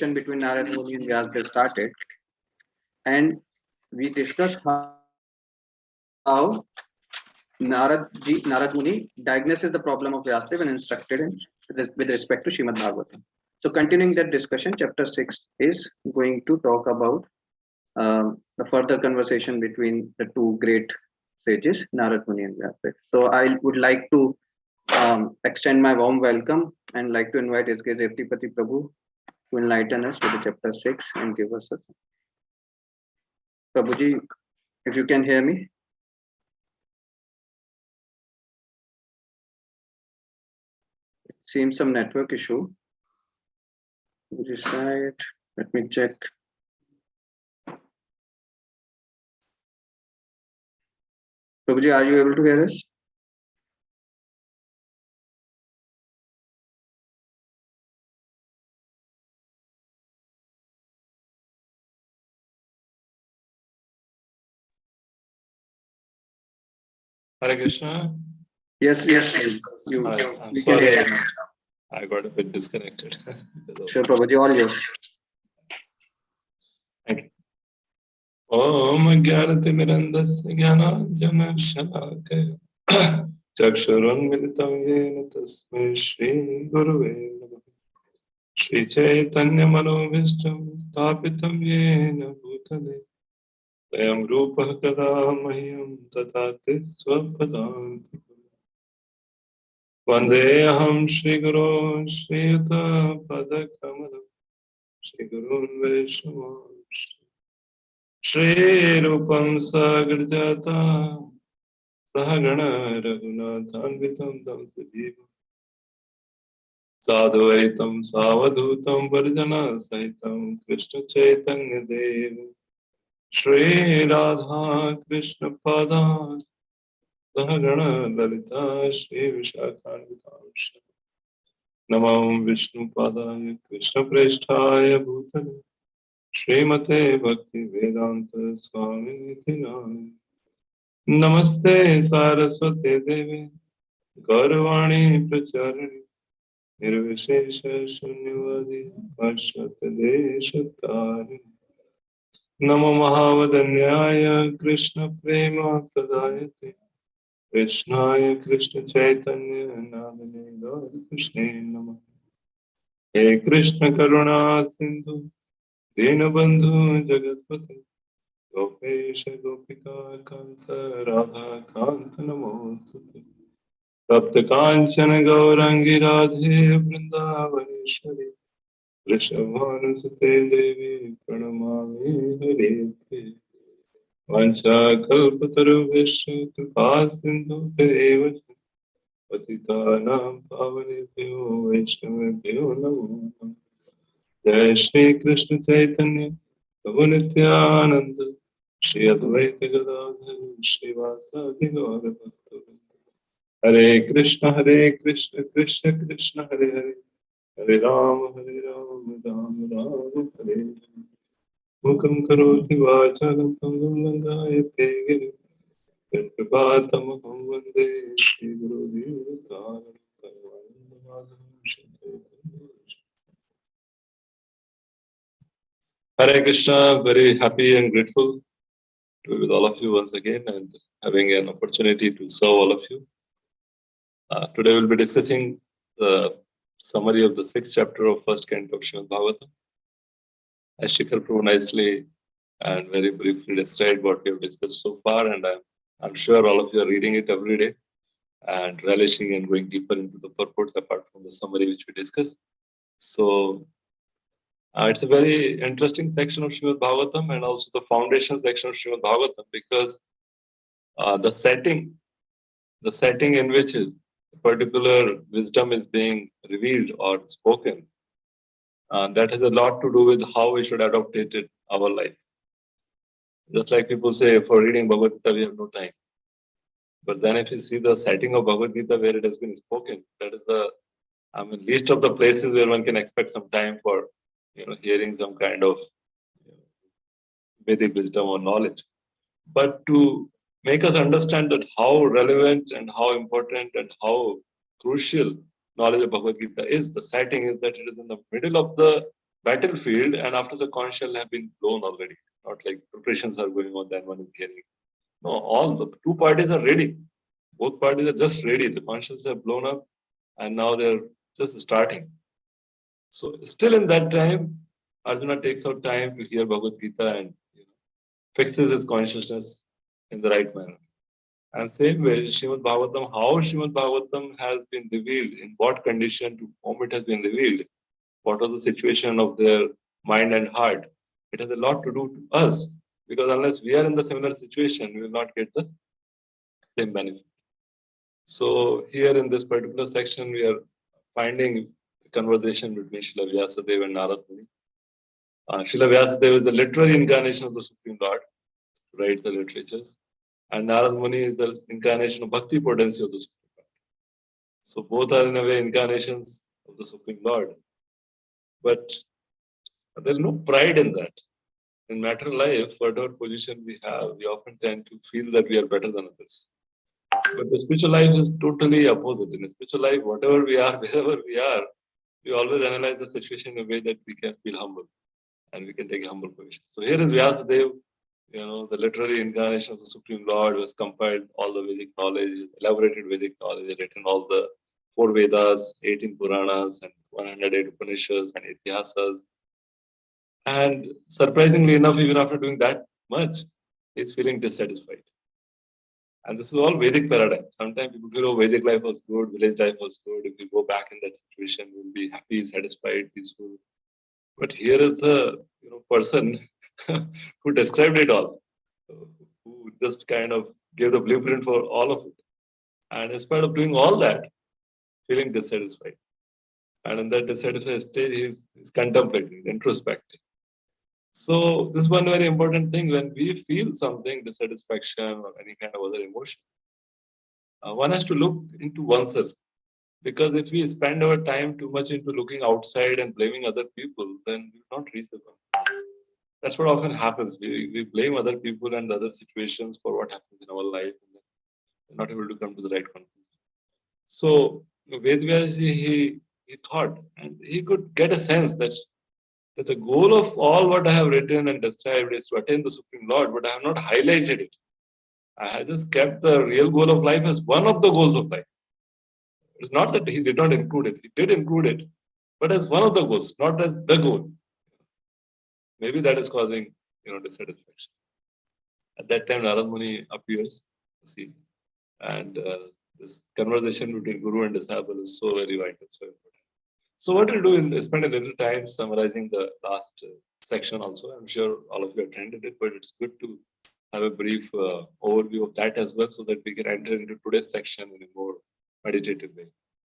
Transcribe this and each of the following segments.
conversation between Narad Muni and Vyasdev started, and we discussed how Narad Muni diagnosis the problem of Vyasdev and instructed him with respect to Srimad Bhagavatam. So continuing that discussion, chapter 6 is going to talk about the further conversation between the two great sages, Narad Muni and Vyasdev. So I would like to extend my warm welcome and like to invite SK Revatipati Prabhu to enlighten us with the chapter 6 and give us a Prabhuji, if you can hear me. It seems some network issue. This side, let me check. Prabhuji, are you able to hear us? Hare Krishna. Yes. You I'm we sorry, can hear you. I got a bit disconnected. Sure, Prabhuji, all yours. Thank you. Om Jnanatimirandasya Jnananjana Shalakaya Chakshurunmilitam Yena Tasmai Shri Guruve Namaha Shri Chaitanya Manobhishtam Sthapitam Yena Bhutale Swayam Rupa Kada Mahyam Tatati Swapadanti Vandeham Shri Guru Shri Yuta Padakamalam Shri Gurun Vaishnava Shri Rupam Sagrjata Sahagana Raghunathanvitam Tam Sajivam Sadhvaitam Savadhutam Varjana Sahitam Krishna Chaitanya Devam Shri Radha Krishna Padan Sahagana Lalita Shri Vishakhanvitam Namam Vishnu Padaya Krishna Presthaya Bhutale Srimate Bhakti Vedanta Swami Nityananda Namaste Saraswate Devi Gaurvani Pracharani Nirvishesha Shunyavadi Pashyata Deshatari Namo Mahavadanyaya Krishna Prema Pradayate Krishnaya Krishna Chaitanya Namane Gaur Krishna Namah He Krishna Karuna Sindhu Dinabandhu Jagatpati Gopesha Gopika Kanta Radha Kanta Namostate Tapta Kanchana Gaurangi Radhe Vrindavaneshwari Vrishabhanusate Devi Pranamami Harite Vancha Kalpataru Kripa Sindhu Devacha Patitanam Pavanebhyo Vaishnavebhyo Namo Namaha Jai Shri Krishna Chaitanya Prabhu Nityananda Shri Advaita Gadadhar Shri Vasadi Gaura Bhakta Hare Krishna Krishna Krishna Hare Hare Hare Ram Ram Ram Hare Hare Mukam Karoti Vachakam Pangam Langayate Giri Yatkripātamaham Vande Shri Guru Devatāram Hare Krishna, very happy and grateful to be with all of you once again and having an opportunity to serve all of you. Today we'll be discussing the summary of the 6th chapter of first canto of Srimad Bhagavatam. As Shikhar Prabhu nicely and very briefly described what we have discussed so far, and I'm sure all of you are reading it every day and relishing and going deeper into the purports apart from the summary which we discussed. So it's a very interesting section of Srimad Bhagavatam and also the foundation section of Srimad Bhagavatam because the setting in which a particular wisdom is being revealed or spoken, that has a lot to do with how we should adopt it in our life. Just like people say, for reading Bhagavad Gita, we have no time. But then if you see the setting of Bhagavad Gita where it has been spoken, that is the least of the places where one can expect some time for hearing some kind of Vedic wisdom or knowledge. But to make us understand that how relevant and how important and how crucial knowledge of Bhagavad Gita is, the setting is that it is in the middle of the battlefield, and after the conch shell have been blown already. Not like preparations are going on, then one is hearing. No, all the two parties are ready. Both parties are just ready. The conch shells have blown up, and now they're just starting. So still in that time, Arjuna takes out time to hear Bhagavad Gita and fixes his consciousness in the right manner. And same way, Srimad Bhagavatam, how Srimad Bhagavatam has been revealed, in what condition to whom it has been revealed, what was the situation of their mind and heart. It has a lot to do to us, because unless we are in the similar situation, we will not get the same benefit. So here in this particular section, we are finding a conversation between Srila Vyasadeva and Narad Muni. Srila Vyasadeva is the literary incarnation of the Supreme Lord, to write the literatures. And Narad Muni is the incarnation of Bhakti potency of the Supreme Lord. So both are in a way incarnations of the Supreme Lord. But there is no pride in that. In matter life, whatever position we have, we often tend to feel that we are better than others. But the spiritual life is totally opposite. In the spiritual life, whatever we are, wherever we are, we always analyze the situation in a way that we can feel humble and we can take a humble position. So here is Vyasadeva, the literary incarnation of the Supreme Lord, who has compiled all the Vedic knowledge, elaborated Vedic knowledge, written all the 4 Vedas, 18 Puranas, and 108 Upanishads and Itihasas. And surprisingly enough, even after doing that much, he's feeling dissatisfied. And this is all Vedic paradigm. Sometimes people feel, Vedic life was good, village life was good. If we go back in that situation, we'll be happy, satisfied, peaceful. But here is the person who described it all, who just kind of gave the blueprint for all of it. And in spite of doing all that, feeling dissatisfied. And in that dissatisfied stage, he's contemplating, introspecting. So this is one very important thing. When we feel something, dissatisfaction or any kind of other emotion, one has to look into oneself. Because if we spend our time too much into looking outside and blaming other people, then we will not reach the goal. That's what often happens. We blame other people and other situations for what happens in our life, and we're not able to come to the right conclusion. So Vedvyas, he thought, and he could get a sense that the goal of all what I have written and described is to attain the Supreme Lord, but I have not highlighted it. I have just kept the real goal of life as one of the goals of life. It's not that he did not include it. He did include it, but as one of the goals, not as the goal. Maybe that is causing, dissatisfaction. At that time, Narad Muni appears, and this conversation between Guru and disciple is so very vital, so important. So what we'll do is spend a little time summarizing the last section also. I'm sure all of you attended it, but it's good to have a brief overview of that as well, so that we can enter into today's section in a more meditative way.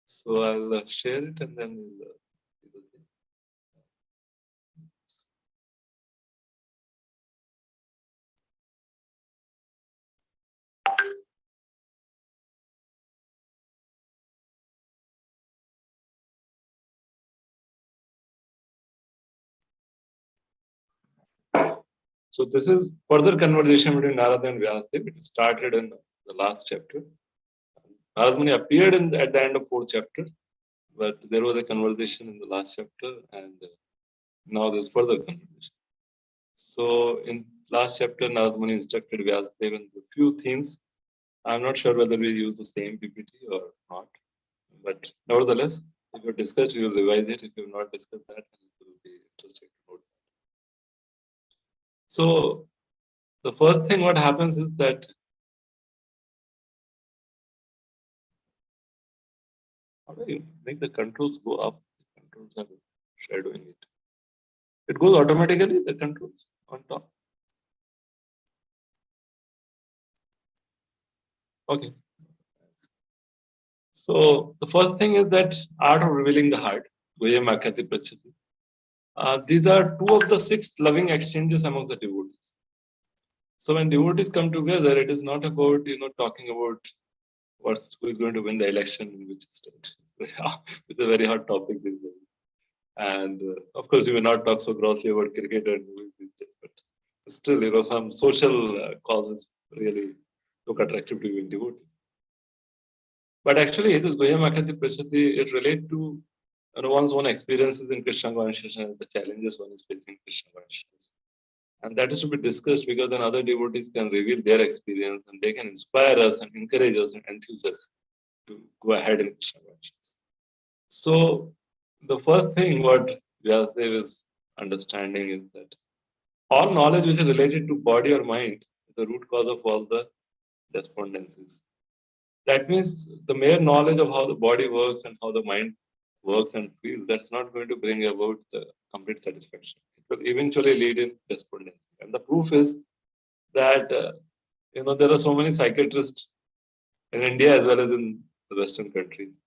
So I'll share it and then we'll do the thing. So this is further conversation between Narada and Vyasadeva. It started in the last chapter. Narad Muni appeared at the end of 4th chapter, but there was a conversation in the last chapter, and now there's further conversation. So in last chapter, Narad Muni instructed Vyasadeva in a few themes. I'm not sure whether we use the same PPT or not, but nevertheless, if you've discussed, we will revise it. If you have not discussed that, it will be interesting to note. So the first thing what happens is that how do you make the controls go up? The controls are shadowing it. It goes automatically, the controls on top. Okay. So the first thing is that art of revealing the heart. These are 2 of the 6 loving exchanges among the devotees. So when devotees come together, it is not about talking about who is going to win the election in which state. It's a very hot topic these days. And of course, we will not talk so grossly about cricket and movies these days, but still, some social causes really look attractive to even devotees. But actually, this Goyam Akati Prashati, it relates to one's own experiences in Krishna consciousness and the challenges one is facing in Krishna consciousness. And that is to be discussed because then other devotees can reveal their experience and they can inspire us and encourage us and enthuse us to go ahead in Krishna consciousness. So the first thing what Vyasadeva is understanding is that all knowledge which is related to body or mind is the root cause of all the despondencies. That means the mere knowledge of how the body works and how the mind works and feels, that's not going to bring about the complete satisfaction. It will eventually lead in despondency. And the proof is that, there are so many psychiatrists in India as well as in the Western countries.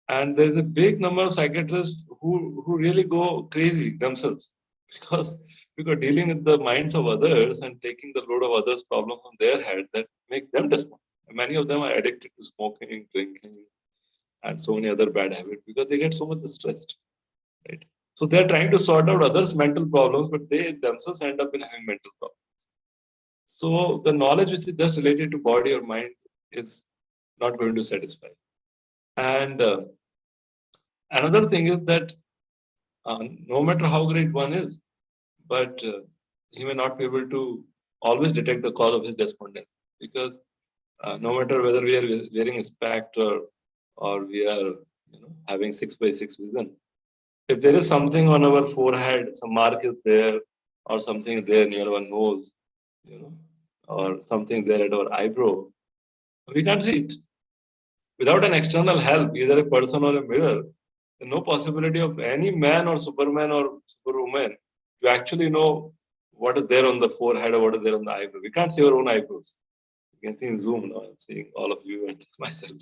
And there's a big number of psychiatrists who really go crazy themselves because dealing with the minds of others and taking the load of others' problems on their head that make them despondent. Many of them are addicted to smoking, drinking, and so many other bad habits because they get so much stressed. Right? So they're trying to sort out others' mental problems, but they themselves end up in having mental problems. So the knowledge which is just related to body or mind is not going to satisfy. And another thing is that no matter how great one is, but he may not be able to always detect the cause of his despondence because no matter whether we are wearing a spect or we are having 6x6 vision, if there is something on our forehead, some mark is there, or something there near our nose, or something there at our eyebrow, we can't see it. Without an external help, either a person or a mirror, there's no possibility of any man or superman or superwoman to actually know what is there on the forehead or what is there on the eyebrow. We can't see our own eyebrows. You can see in Zoom now. I'm seeing all of you and myself.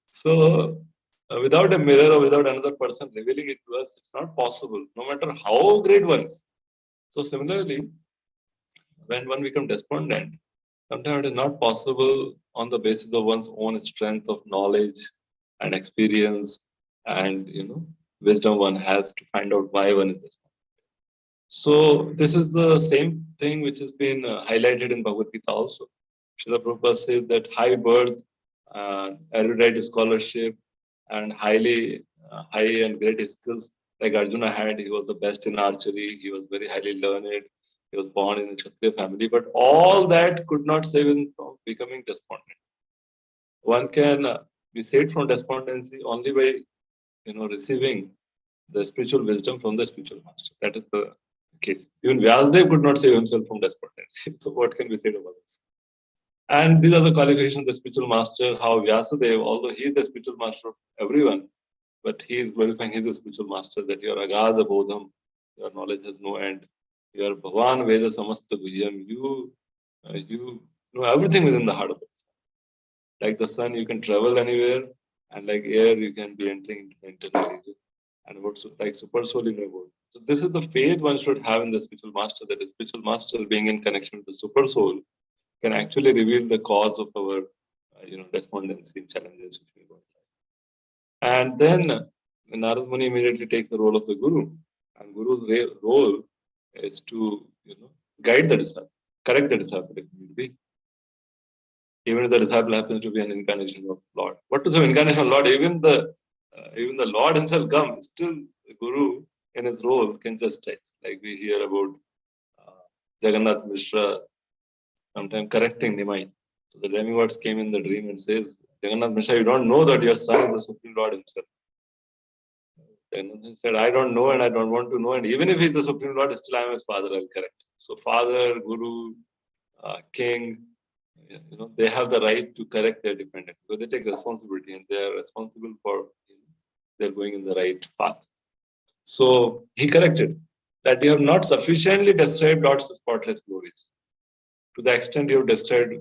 So without a mirror or without another person revealing it to us, it's not possible, no matter how great one is. So similarly, when one becomes despondent, sometimes it is not possible on the basis of one's own strength of knowledge and experience and wisdom one has to find out why one is despondent. So this is the same thing which has been highlighted in Bhagavad Gita also. Srila Prabhupada says that high birth, erudite scholarship, and high and great skills like Arjuna had. He was the best in archery. He was very highly learned. He was born in a Kshatriya family. But all that could not save him from becoming despondent. One can be saved from despondency only by receiving the spiritual wisdom from the spiritual master. That is the case. Even Vyasadeva could not save himself from despondency. So what can be said about this? And these are the qualifications of the spiritual master, how Vyasadeva, although he is the spiritual master of everyone, but he is glorifying his spiritual master, that your agada bodham, your knowledge has no end. Your Bhavan Veda Samasta Guhyam, you know everything within the heart of the sun. Like the sun, you can travel anywhere, and like air, you can be entering into the internal region. And what's like super soul in your world. So this is the faith one should have in the spiritual master, that the spiritual master being in connection with the super soul can actually reveal the cause of our despondency, challenges which we go through. And then Narad Muni immediately takes the role of the guru, and guru's role is to guide the disciple, correct the disciple if need be. Even if the disciple happens to be an incarnation of Lord. What is an incarnation of Lord? Even the Lord himself comes, still the guru in his role can just text. Like we hear about Jagannath Mishra sometimes correcting Nimai. So the demigods came in the dream and says, Jagannath Mishra, you don't know that your son is the Supreme Lord himself. And he said, I don't know and I don't want to know. And even if he's the Supreme Lord, still I am his father, I'll correct. So father, guru, king, they have the right to correct their dependent because they take responsibility and they are responsible for they're going in the right path. So he corrected that you have not sufficiently described God's spotless glories. To the extent you have described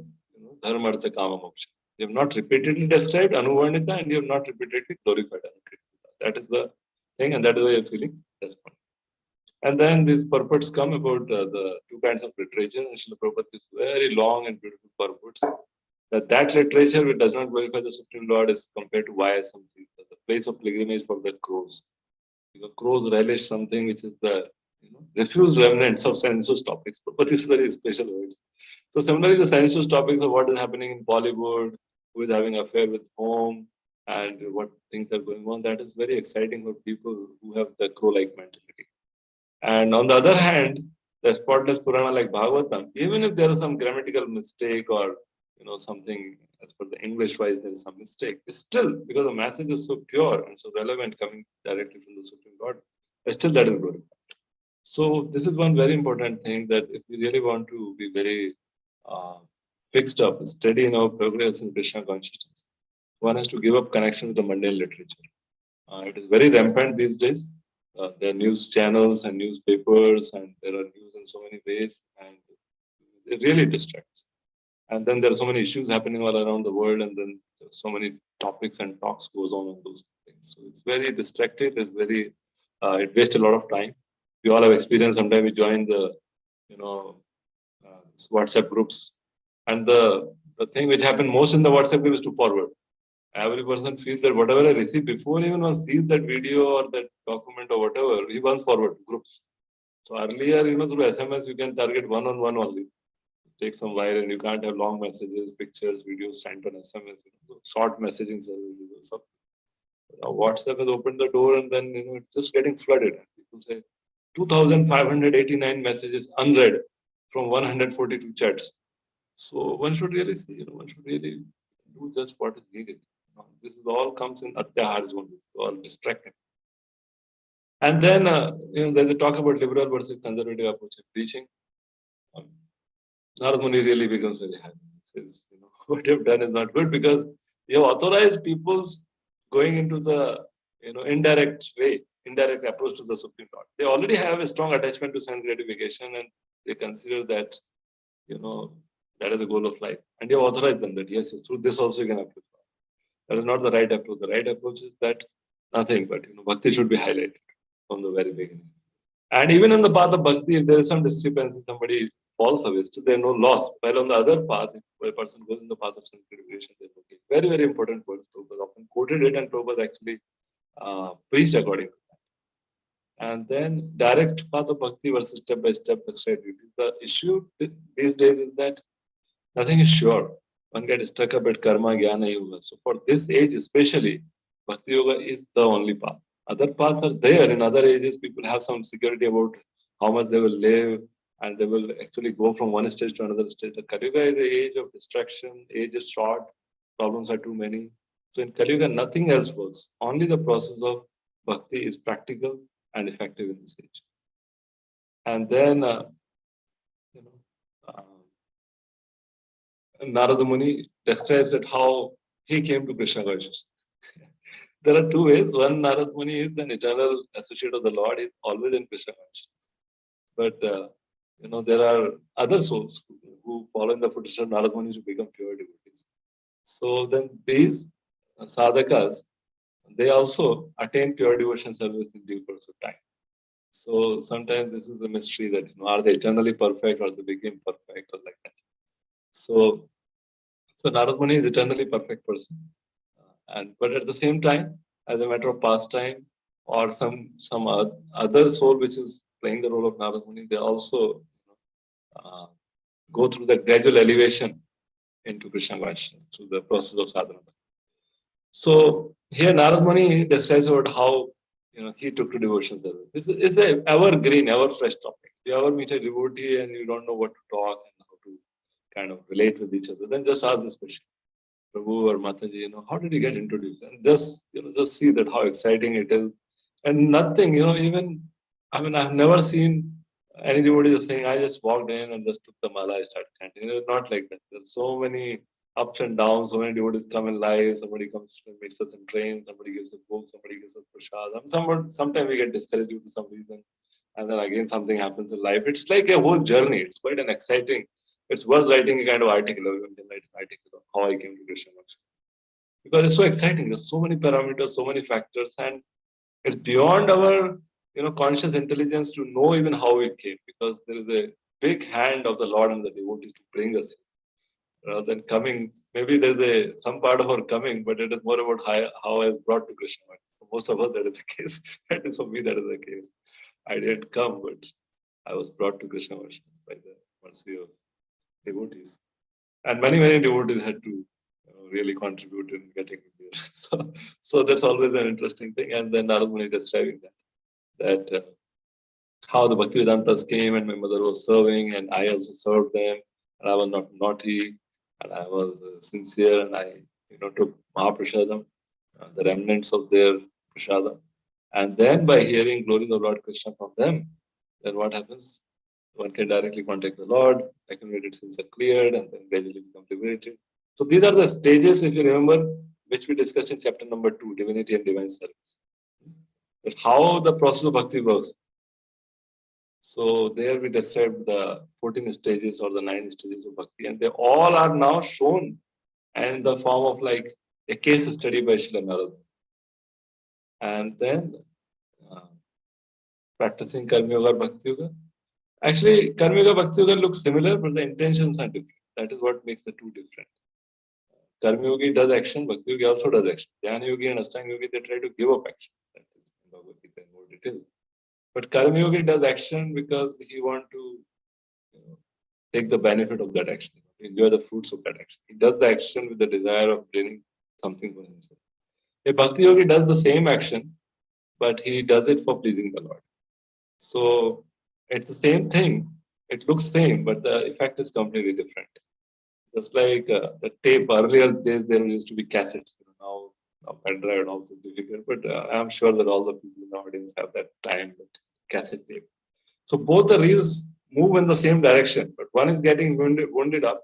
dharma, artha, kama, moksha. You have not repeatedly described anuvarnita and you have not repeatedly glorified anuvarnita. That is the thing, and that is why you're feeling despondent. And then these purports come about the two kinds of literature. And Srila Prabhupada is very long and beautiful purports. That literature which does not glorify the Supreme Lord is compared to why something, the place of pilgrimage for the crows. Because crows relish something which is the refuse remnants of sensuous topics. But it's very special words. So similarly, the sensuous topics of what is happening in Bollywood, who is having affair with home, and what things are going on. That is very exciting for people who have the crow-like mentality. And on the other hand, the spotless Purana like Bhagavatam, even if there is some grammatical mistake or something as per the English wise there is some mistake, still because the message is so pure and so relevant coming directly from the Supreme Lord, still that is good. So this is one very important thing, that if we really want to be very fixed up, steady in our progress in Krishna consciousness, one has to give up connection with the mundane literature. It is very rampant these days. There are news channels and newspapers, and there are news in so many ways, and it really distracts. And then there are so many issues happening all around the world, and then so many topics and talks goes on those things. So it's very distracted. It's very it wastes a lot of time. We all have experienced. Sometimes we join the WhatsApp groups, and the thing which happened most in the WhatsApp group is to forward. Every person feels that whatever I received before even one sees that video or that document or whatever, he wants forward to groups. So earlier, through SMS, you can target one-on-one only. It takes some while, and you can't have long messages, pictures, videos sent on SMS. Short messaging services. So WhatsApp has opened the door, and then it's just getting flooded. People say 2,589 messages unread from 142 chats. So one should really see, one should really do just what is needed. This is all comes in Atyahar zone. This is all distracting. And then, there's a talk about liberal versus conservative approach in preaching. Narad Muni really becomes very happy. He says, what you've done is not good, because you have authorized people's going into the, indirect approach to the Supreme Lord. They already have a strong attachment to sense gratification, and they consider that, that is the goal of life. And you have authorized them that, yes, through this also you can approach. That is not the right approach. The right approach is that nothing but, bhakti should be highlighted from the very beginning. And even in the path of bhakti, if there is some discrepancy, somebody falls away, still there is no loss. While on the other path, if a person goes in the path of self-purification, they okay. Very, very important words. Prabhupada often quoted it, and Prabhupada actually preached according to that. And then direct path of bhakti versus step-by-step duty. The issue these days is that nothing is sure. One gets stuck up at karma, jnana, yoga. So for this age especially, bhakti yoga is the only path. Other paths are there. In other ages, people have some security about how much they will live, and they will actually go from one stage to another stage. The Kali Yuga is the age of distraction. Age is short. Problems are too many. So in Kali Yuga, nothing else works. Only the process of bhakti is practical and effective in this age. And then, Narada Muni describes that how he came to Krishna consciousness. There are two ways. One, Narada Muni is an eternal associate of the Lord. He's always in Krishna consciousness. But, there are other souls who follow in the footsteps of Narada Muni to become pure devotees. So then these sadhakas, they also attain pure devotion service in due course of time. So sometimes this is a mystery that, are they eternally perfect, or they became perfect, or like that. So Narad Muni is eternally perfect person, but at the same time, as a matter of pastime, or some other soul which is playing the role of Narad Muni, they also go through the gradual elevation into Krishna consciousness through the process of sadhana. So here Narad Muni describes about how he took to devotion service. It's a evergreen, ever fresh topic. If you ever meet a devotee and you don't know what to talk and how to kind of relate with each other, then just ask this question. Prabhu or Mataji, how did you get introduced? And just see that how exciting it is. And nothing, I've never seen any devotee saying, I just walked in and just took the mala, I started chanting. It's not like that. There's so many ups and downs, so many devotees come in live, somebody comes and meets us in train, somebody gives us book, somebody gives us prasad. Sometimes we get discouraged due to some reason. And then again, something happens in life. It's like a whole journey. It's quite an exciting. It's worth writing a kind of article, or even write an article on how I came to Krishna consciousness. Because it's so exciting. There's so many parameters, so many factors, and it's beyond our conscious intelligence to know even how it came. Because there is a big hand of the Lord and the devotee to bring us here. Rather than coming, maybe there's some part of our coming, but it is more about how I was brought to Krishna consciousness. For most of us, that is the case. At least for me, that is the case. I didn't come, but I was brought to Krishna consciousness by the mercy of devotees. And many, many devotees had to really contribute in getting there. So that's always an interesting thing. And then Narad Muni is describing that how the Bhaktivedantas came and my mother was serving and I also served them and I was not naughty and I was sincere and I took Mahaprasadam, the remnants of their prasadam. And then by hearing glories of Lord Krishna from them, then what happens? One can directly contact the Lord, accumulated sins are cleared, and then gradually become liberated. So these are the stages, if you remember, which we discussed in chapter number 2, Divinity and Divine Service. But how the process of bhakti works. So there we described the 14 stages or the 9 stages of bhakti, and they all are now shown in the form of like a case study by Srila Narada. And then practicing Karma Yoga or Bhakti Yoga. Actually, Karma Yoga Bhakti Yoga looks similar, but the intentions are different. That is what makes the two different. Karma Yogi does action, Bhakti Yogi also does action. Dhyana Yogi and Ashtanga Yogi, they try to give up action. That is in Bhagavad Gita in more detail. But Karma Yogi does action because he wants to take the benefit of that action, enjoy the fruits of that action. He does the action with the desire of gaining something for himself. A Bhakti Yogi does the same action, but he does it for pleasing the Lord. So it's the same thing. It looks same, but the effect is completely different. Just like the tape, earlier days there used to be cassettes. Now pen drive and also difficult, but I'm sure that all the people in the audience have that time, that cassette tape. So both the reels move in the same direction, but one is getting wounded up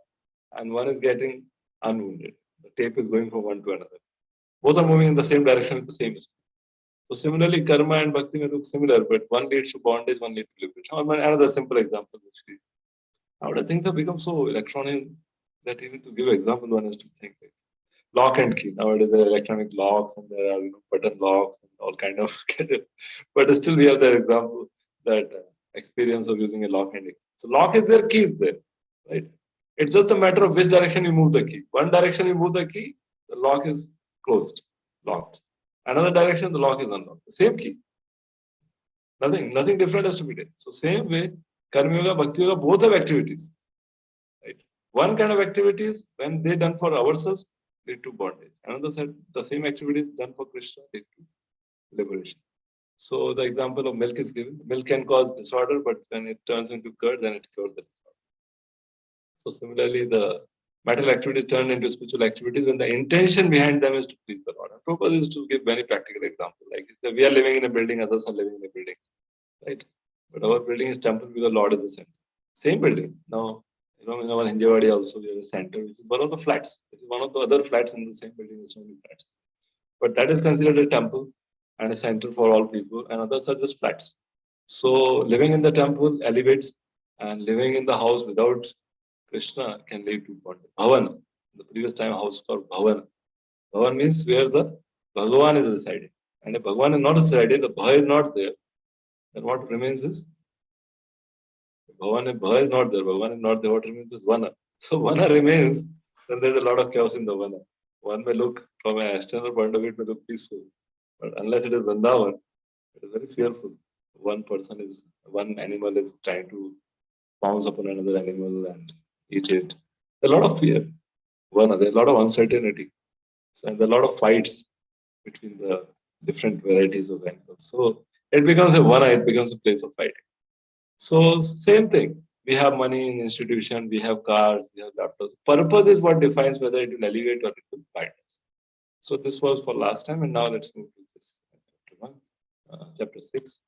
and one is getting unwounded. The tape is going from one to another. Both are moving in the same direction with the same speed. So similarly, karma and bhakti may look similar, but one leads to bondage, one leads to liberation. Another simple example, nowadays things have become so electronic that even to give an example, one has to think like lock and key. Nowadays there are electronic locks and there are button locks and all kind of. But still we have that example, that experience of using a lock and key. So lock is there, key is there, right? It's just a matter of which direction you move the key. One direction you move the key, the lock is closed, locked. Another direction, the lock is unlocked. The same key. Nothing different has to be done. So same way, Karma Yoga, Bhakti Yoga, both have activities. Right? One kind of activities, when they done for ourselves, lead to bondage. Another side, the same activities done for Krishna lead to liberation. So the example of milk is given. Milk can cause disorder, but when it turns into curd, then it cures the disorder. So similarly, the material activities turn into spiritual activities when the intention behind them is to please the Lord. Our purpose is to give very practical example. Like we are living in a building, others are living in a building, right? But our building is temple because Lord is the center. Same building. Now, in our Hinjawadi also, we have a center, which is one of the flats. It is one of the other flats in the same building, there's so many flats. But that is considered a temple and a center for all people, and others are just flats. So living in the temple elevates, and living in the house without Krishna can lead to bondage. Bhavan, the previous time house called Bhavan. Bhavan means where the Bhagavan is residing. And if Bhagavan is not residing, the Bha is not there, then what remains is Bhavan. If Bha is not there, Bhagavan is not there, what remains is Vana. So Vana remains, then there's a lot of chaos in the Vana. One may look from an external point of view, it may look peaceful. But unless it is Vrindavan, it is very fearful. One animal is trying to pounce upon another animal and eat it. There's a lot of fear. There's a lot of uncertainty. So, and there are a lot of fights between the different varieties of animals. So it becomes it becomes a place of fighting. So same thing. We have money in institution, we have cars, we have laptops. Purpose is what defines whether it will elevate or it will bind us. So this was for last time, and now let's move to this chapter 1, chapter 6.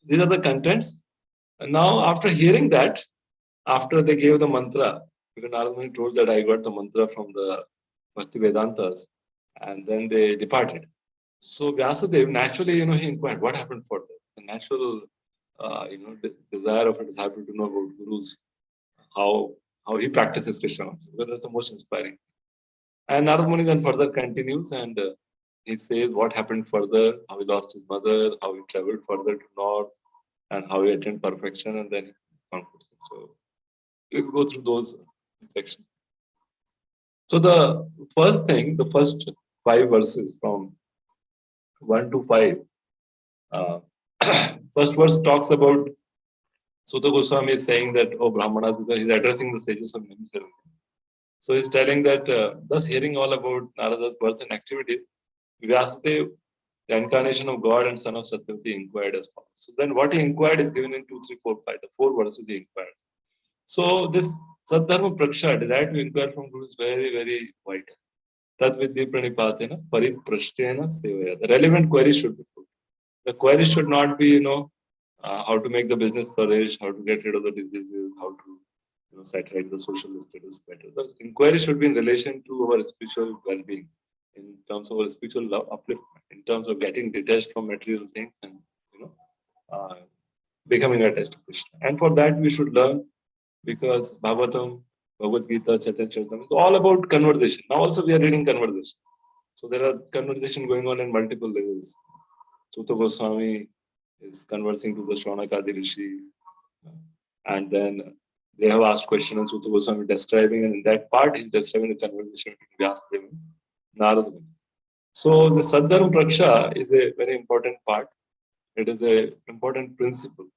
These are the contents. And now after hearing that, after they gave the mantra, because Narad Muni told that I got the mantra from the Bhakti Vedantas, and then they departed. So Vyasadeva naturally, he inquired what happened for them. The natural, desire of a disciple to know about Guru's, how he practices Krishna. Because that's the most inspiring. And Narad Muni then further continues and he says what happened further, how he lost his mother, how he traveled further to north, and how he attained perfection, and then he concludes. So we'll go through those sections. So the first 5 verses from 1 to 5. First verse talks about Sutta Goswami is saying that, Brahmanas, because he's addressing the sages of many ceremonies. So he's telling that, thus hearing all about Narada's birth and activities, Vyasadeva, the incarnation of God and son of Satyavati, inquired as follows. So then what he inquired is given in 2, 3, 4, 5, the 4 verses he inquired. So this Sadharma Praksha, desire to inquire from Guru is very, very vital. Tat vidhi pranipatena pariprashtena sevaya. The relevant query should be put. The query should not be, how to make the business flourish, how to get rid of the diseases, how to saturate the social status better. The inquiry should be in relation to our spiritual well-being, in terms of our spiritual upliftment, in terms of getting detached from material things and uh, becoming attached to Krishna. And for that we should learn, because Bhagavatam, Bhagavad Gita, Chaitanya Charitamrita is all about conversation. Now also we are reading conversation. So there are conversation going on in multiple levels. Sutta Goswami is conversing to the Shonakadi Rishi, and then they have asked questions and Sutta Goswami describing, and in that part he's describing the conversation between Vyasadeva and Narada. So the Sadharma Praksha is a very important part. It is an important principle.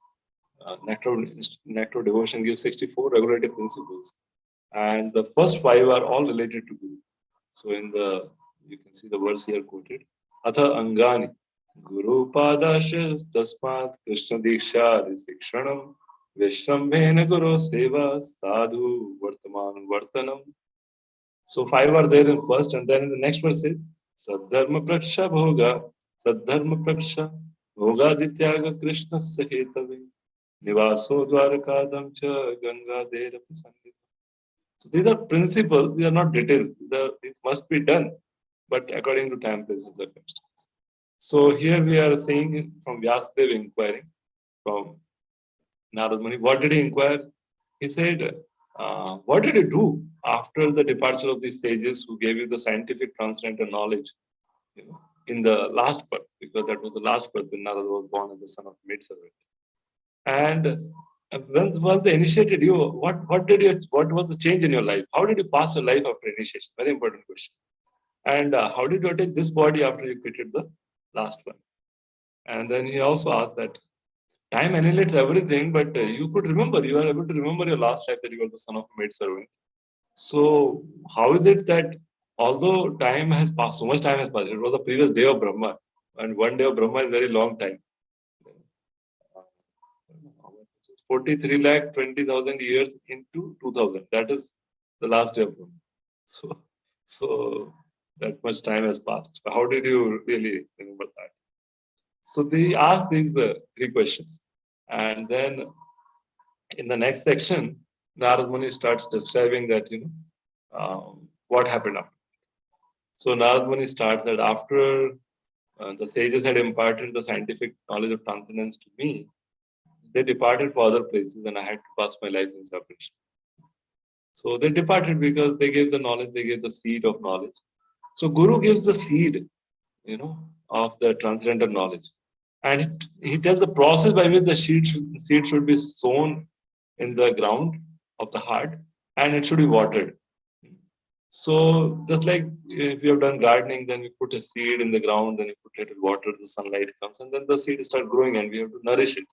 Nectar Devotion gives 64 regulative principles, and the first 5 are all related to Guru. So you can see the verse here quoted. Atha Angani Guru Padashas Tasmat Krishna Diksha Risikshanam Vishrambhena Guru Seva Sadhu Vartaman Vartanam. So 5 are there in first, and then in the next verse is Sadharma Praksha Bhoga Sadharma Praksha Bhoga Dityaga Krishna Sahetave Nivaso Dwarakadam Cha Ganga Derapi Sangita. So these are principles, these are not details. These must be done, but according to time, place, and circumstance. So here we are saying from Vyasadeva inquiring from Narad Muni, what did he inquire? He said, what did you do after the departure of these sages who gave you the scientific transcendental knowledge, in the last birth, because that was the last birth when Narada was born as the son of maidservant. And once they initiated you, what was the change in your life? How did you pass your life after initiation? Very important question. And how did you attain this body after you quitted the last one? And then he also asked that time annihilates everything, but you are able to remember your last life, that you were the son of a maidservant. So how is it that although time has passed, so much time has passed, it was the previous day of Brahma, and one day of Brahma is very long time. 43,20,000 years into 2000. That is the last day of Brahma. So that much time has passed. How did you really remember that? So they asked these 3 questions. And then in the next section, Narad Muni starts describing that, what happened after. So Narad Muni starts that after the sages had imparted the scientific knowledge of transcendence to me, they departed for other places and I had to pass my life in separation. So they departed because they gave the knowledge, they gave the seed of knowledge. So Guru gives the seed, of the transcendental knowledge. And he tells the process by which the seed should be sown in the ground of the heart, and it should be watered. So just like if you have done gardening, then you put a seed in the ground, then you put it in water, the sunlight comes, and then the seed starts growing and we have to nourish it.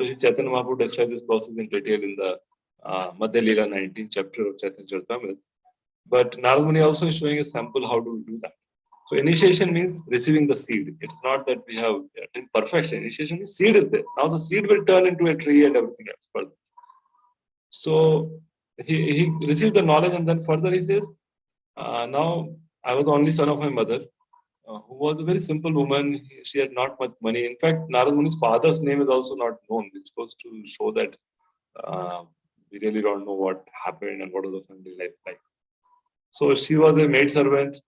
So Chaitanya Mahaprabhu describes this process in detail in the Madhya Leela 19th chapter of Chaitanya Charitamrita. But Narad Muni also is showing a sample how to do that. So initiation means receiving the seed. It's not that we have attained perfection. Initiation means seed is there. Now the seed will turn into a tree and everything else further. So he received the knowledge, and then further he says, now I was the only son of my mother, who was a very simple woman. She had not much money. In fact, Narad Muni's father's name is also not known, which goes to show that we really don't know what happened and what was the family life like. So she was a maidservant.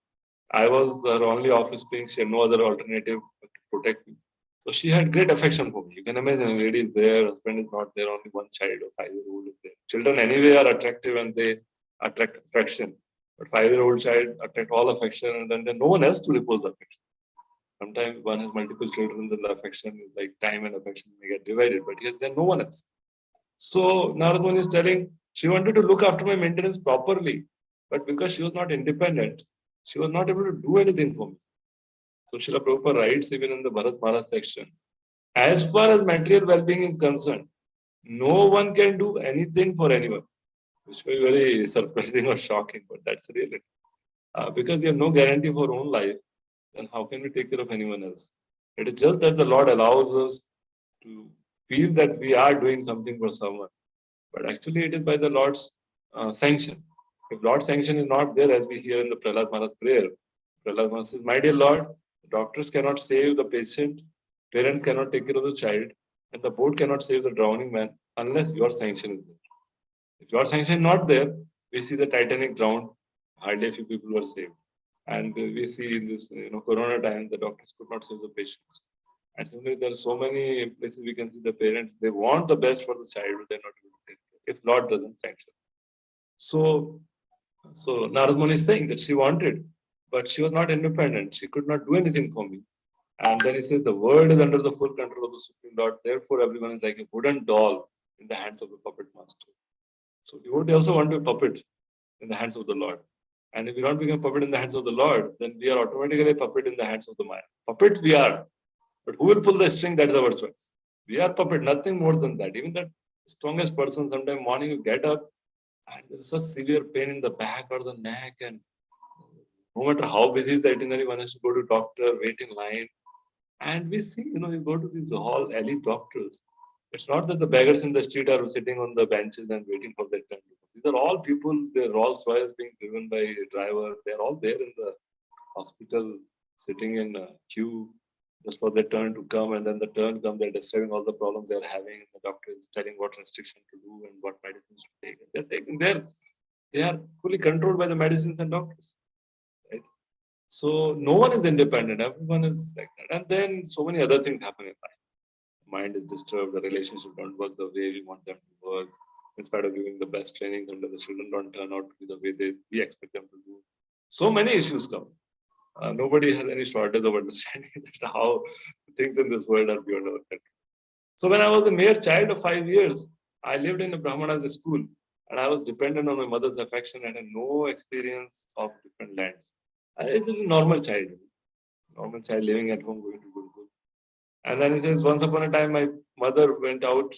I was her only offspring. She had no other alternative to protect me. So she had great affection for me. You can imagine, a lady is there, husband is not there, only one child or 5-year-old is there. Children anyway are attractive and they attract affection. But 5-year-old child attract all affection, and then no one else to repose affection. Sometimes one has multiple children, then the affection is like time and affection may get divided, but here then no one else. So Narad Muni is telling, she wanted to look after my maintenance properly, but because she was not independent, she was not able to do anything for me. So Srila Prabhupada writes even in the Bharat Mara section, as far as material well-being is concerned, no one can do anything for anyone. which may be very surprising or shocking, but that's the reality. Because we have no guarantee for our own life, then how can we take care of anyone else? It is just that the Lord allows us to feel that we are doing something for someone, but actually it is by the Lord's sanction. If Lord's sanction is not there, as we hear in the Prahlad Maharaj prayer, Prahlad Maharaj says, "My dear Lord, doctors cannot save the patient, parents cannot take care of the child, and the boat cannot save the drowning man unless your sanction is there. If your sanction is not there, we see the Titanic drowned, hardly a few people were saved. And we see in this Corona time, the doctors could not save the patients. And similarly, there are so many places we can see the parents, they want the best for the child, but they're not able to take care if Lord doesn't sanction. So Narad Muni is saying that she wanted, but she was not independent. She could not do anything for me. And then he says, the world is under the full control of the Supreme Lord. Therefore, everyone is like a wooden doll in the hands of the puppet master. So you would also want to be a puppet in the hands of the Lord. And if we don't become a puppet in the hands of the Lord, then we are automatically a puppet in the hands of the Maya. Puppets we are. But who will pull the string? That is our choice. We are puppet, nothing more than that. Even that strongest person, sometime morning you get up and there's such severe pain in the back or the neck, and no matter how busy is the itinerary, one has to go to doctor, wait in line. And we see, you go to these all elite doctors. It's not that the beggars in the street are sitting on the benches and waiting for their turn. These are all people, their Rolls Royce being driven by a driver. They're all there in the hospital, sitting in a queue just for their turn to come. And then the turn comes, they're describing all the problems they're having. The doctor is telling what restriction to do and what medicines to take. And they're taking they are fully controlled by the medicines and doctors. Right? So no one is independent. Everyone is like that. And then so many other things happen in life. Mind is disturbed. The relationship don't work the way we want them to work. In spite of giving the best training, the children don't turn out to be the way we expect them to do. So many issues come. Nobody has any shortage of understanding how things in this world are beyond our control. So when I was a mere child of 5 years, I lived in a Brahmana's school, and I was dependent on my mother's affection and had no experience of different lands. It was a normal child living at home, going to Gurukul. And then he says, once upon a time, my mother went out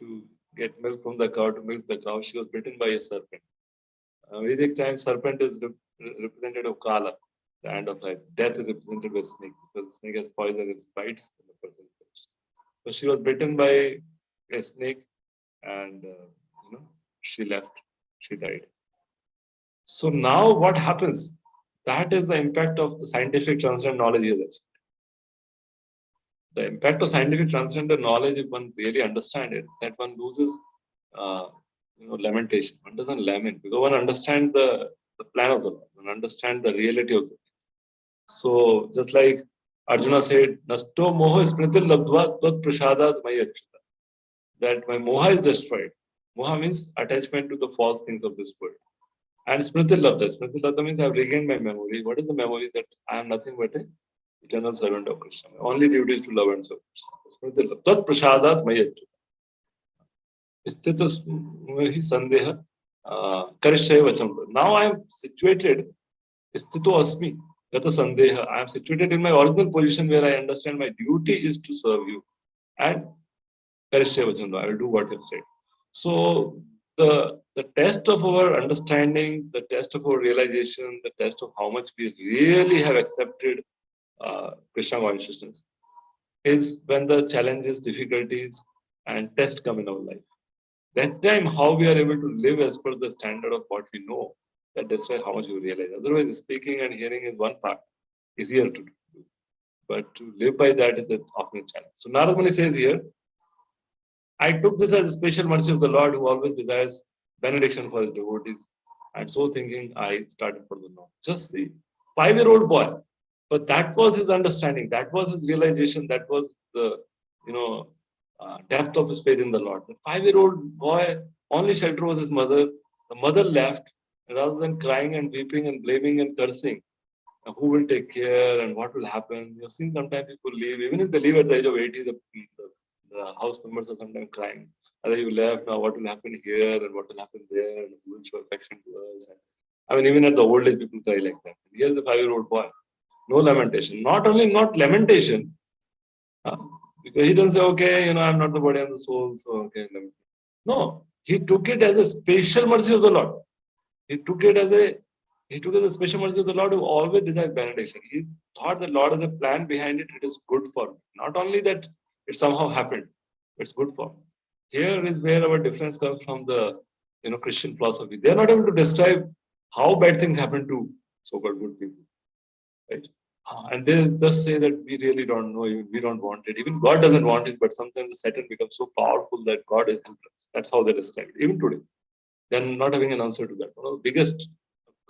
to get milk from the cow, to milk the cow. She was bitten by a serpent. Vedic time, serpent is representative of Kala, the end of life. Death is represented by snake, because the snake has poison, it bites, and the person is. So she was bitten by a snake, and she left. She died. So now what happens? That is the impact of the scientific transcendent knowledge here. The impact of scientific transcendent knowledge, if one really understands it, that one loses, lamentation. One doesn't lament because one understands the plan of the Lord. One understands the reality of the things. So just like Arjuna said, "Nasto moha smritil labdva tat prasadat mayachita," that my moha is destroyed. Moha means attachment to the false things of this world. And smritil labdha. Smritil labdha means I have regained my memory. What is the memory? That I am nothing but a eternal servant of Krishna. My only duty is to love and serve Krishna. Smritil labdha. Tat prasadat mayachita. Sthito sandeha karishyaya vacham. Now I am situated. Sthito asmi. Gata sandeha. I am situated in my original position where I understand my duty is to serve you. And karishyaya vacham. I will do what you have said. So the test of our understanding, the test of our realization, the test of how much we really have accepted Krishna consciousness is when the challenges, difficulties, and tests come in our life. That time, how we are able to live as per the standard of what we know, that describes how much we realize. Otherwise, speaking and hearing is one part, easier to do. But to live by that is often a challenge. So Narad Muni says here, I took this as a special mercy of the Lord who always desires benediction for his devotees. And so thinking, I started for the Lord. Just the 5-year-old boy. But that was his understanding. That was his realization. That was the, depth of his faith in the Lord. The 5-year-old boy, only shelter was his mother. The mother left. Rather than crying and weeping and blaming and cursing, who will take care and what will happen? You've seen sometimes people leave. Even if they leave at the age of 80, the house members are sometimes crying. Either you left, now what will happen here and what will happen there, and who will show affection to us. And, even at the old age, people cry like that. Here's the 5-year-old boy. No lamentation. Not only not lamentation, because he doesn't say, okay, I'm not the body and the soul, so okay. No. he took it as a special mercy of the Lord. He took it as a special mercy of the Lord who always desires benediction. He thought the Lord has a plan behind it. It is good for me. Not only that it somehow happened, it's good for me. Here is where our difference comes from the Christian philosophy. They are not able to describe how bad things happen to so-called good people, right? And they just say that we really don't know, we don't want it. Even God doesn't want it, but sometimes the Satan becomes so powerful that God is helpless. That's how they describe it. Even today, they're not having an answer to that. One of the biggest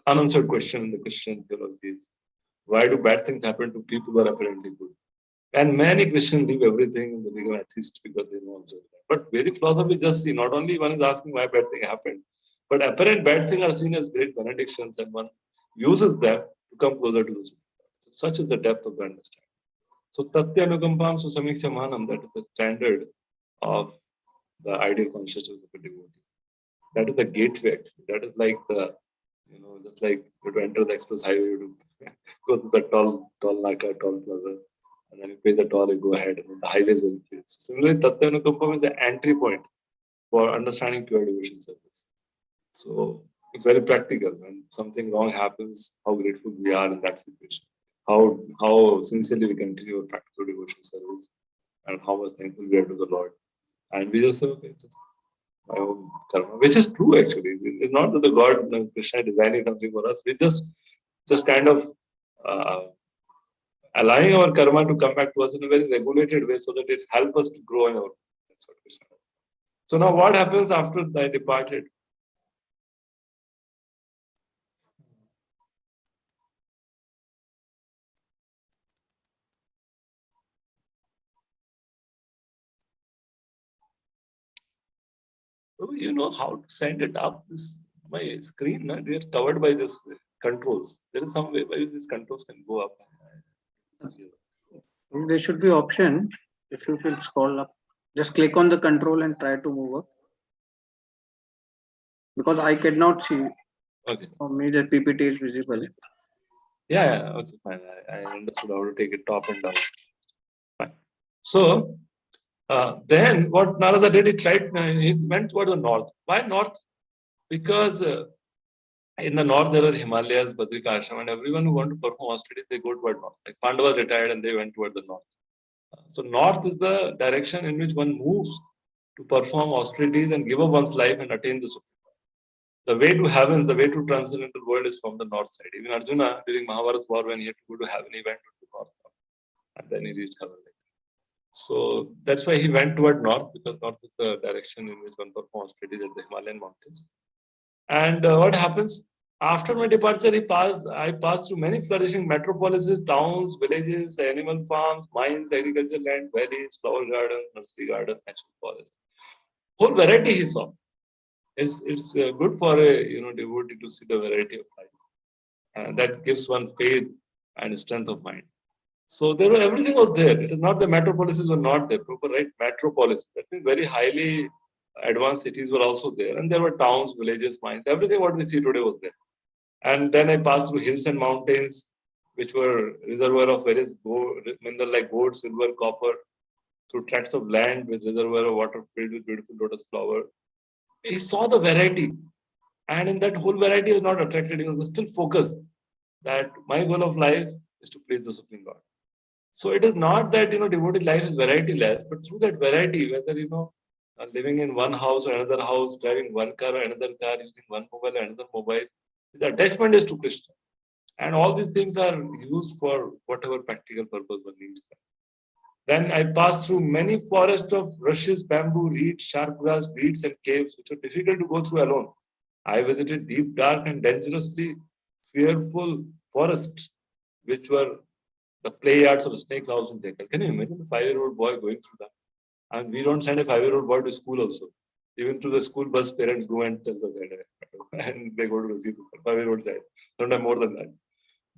unanswered question in the Christian theology is, why do bad things happen to people who are apparently good? And many Christians leave everything and they become atheists because they know also that. But Vedic philosophy just see, not only one is asking why bad thing happened, but apparent bad things are seen as great benedictions and one uses them to come closer to the Supreme. So such is the depth of the understanding. So Tatya Anukampam Susamiksha Manam, that is the standard of the ideal consciousness of a devotee. That is the gateway actually. That is like the, just like you to enter the express highway, you to go to the toll naka, toll plaza, and then you pay the toll, you go ahead, and then the highway is very clear. So similarly, Tattva Anukampam is the entry point for understanding pure devotion service. So it's very practical. When something wrong happens, how grateful we are in that situation. How sincerely we continue our practical devotion service, and how much thankful we are to the Lord. And we just say, okay, just my own karma, which is true actually. It's not that the God, Krishna is designing something for us. We just kind of allowing our karma to come back to us in a very regulated way so that it helps us to grow in our. That's what Krishna does. So now what happens after I departed? So you know how to send it up. This my screen, they are covered by this controls. There is some way by which these controls can go up. There should be option. If you will scroll up, just click on the control and try to move up. Because I cannot see. Okay. For me, the PPT is visible. Yeah, okay, fine. I understood how to take it top and down. Fine. So then what Narada did, he went toward the north. Why north? Because in the north there are Himalayas, Badrika Ashram, and everyone who want to perform austerities, they go toward north. Like Pandavas retired and they went toward the north. So north is the direction in which one moves to perform austerities and give up one's life and attain the Supreme. The way to heaven, the way to transcendental world is from the north side. Even Arjuna during Mahabharata war, when he had to go to heaven, he went to the north, and then he reached heaven. So that's why he went toward north, because north is the direction in which one performs austerities at the Himalayan mountains. And what happens? After my departure, I passed through many flourishing metropolises, towns, villages, animal farms, mines, agricultural land, valleys, flower gardens, nursery gardens, natural forests. Whole variety he saw. It's good for a devotee to see the variety of life, and that gives one faith and strength of mind. So everything was there. It is not the metropolises were not there. Proper right metropolis. That means very highly advanced cities were also there, and there were towns, villages, mines. Everything what we see today was there. And then I passed through hills and mountains, which were reservoir of various mineral like gold, silver, copper, through tracts of land with reservoir of water filled with beautiful lotus flower. He saw the variety, and in that whole variety, he was not attracted. He was still focused that my goal of life is to please the Supreme Lord. So it is not that devotee life is variety-less, but through that variety, whether living in one house or another house, driving one car or another car, using one mobile or another mobile, the attachment is to Krishna. And all these things are used for whatever practical purpose one needs them. Then I passed through many forests of rushes, bamboo, reeds, sharp grass, weeds, and caves, which are difficult to go through alone. I visited deep, dark, and dangerously fearful forests, which were the play yards of snakes, owls, and jackals. Can you imagine a 5-year-old boy going through that? And we don't send a 5-year-old boy to school also. Even to the school bus, parents go and tell the and they go to receive the 5-year-old child. Sometimes more than that.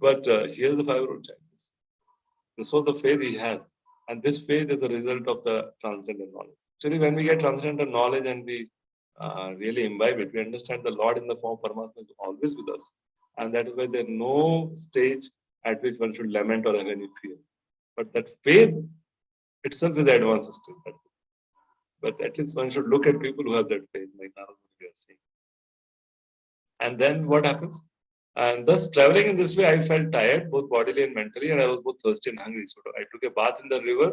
But here's the 5-year-old child. This was the faith he has. And this faith is the result of the transcendental knowledge. Actually, when we get transcendental knowledge and we really imbibe it, we understand the Lord in the form of Paramatma is always with us. And that is why there is no stage at which one should lament or have any fear. But that faith itself is the advanced system. But at least one should look at people who have that faith, like Narad Muni was saying. And then what happens? And thus traveling in this way, I felt tired, both bodily and mentally, and I was both thirsty and hungry. So I took a bath in the river,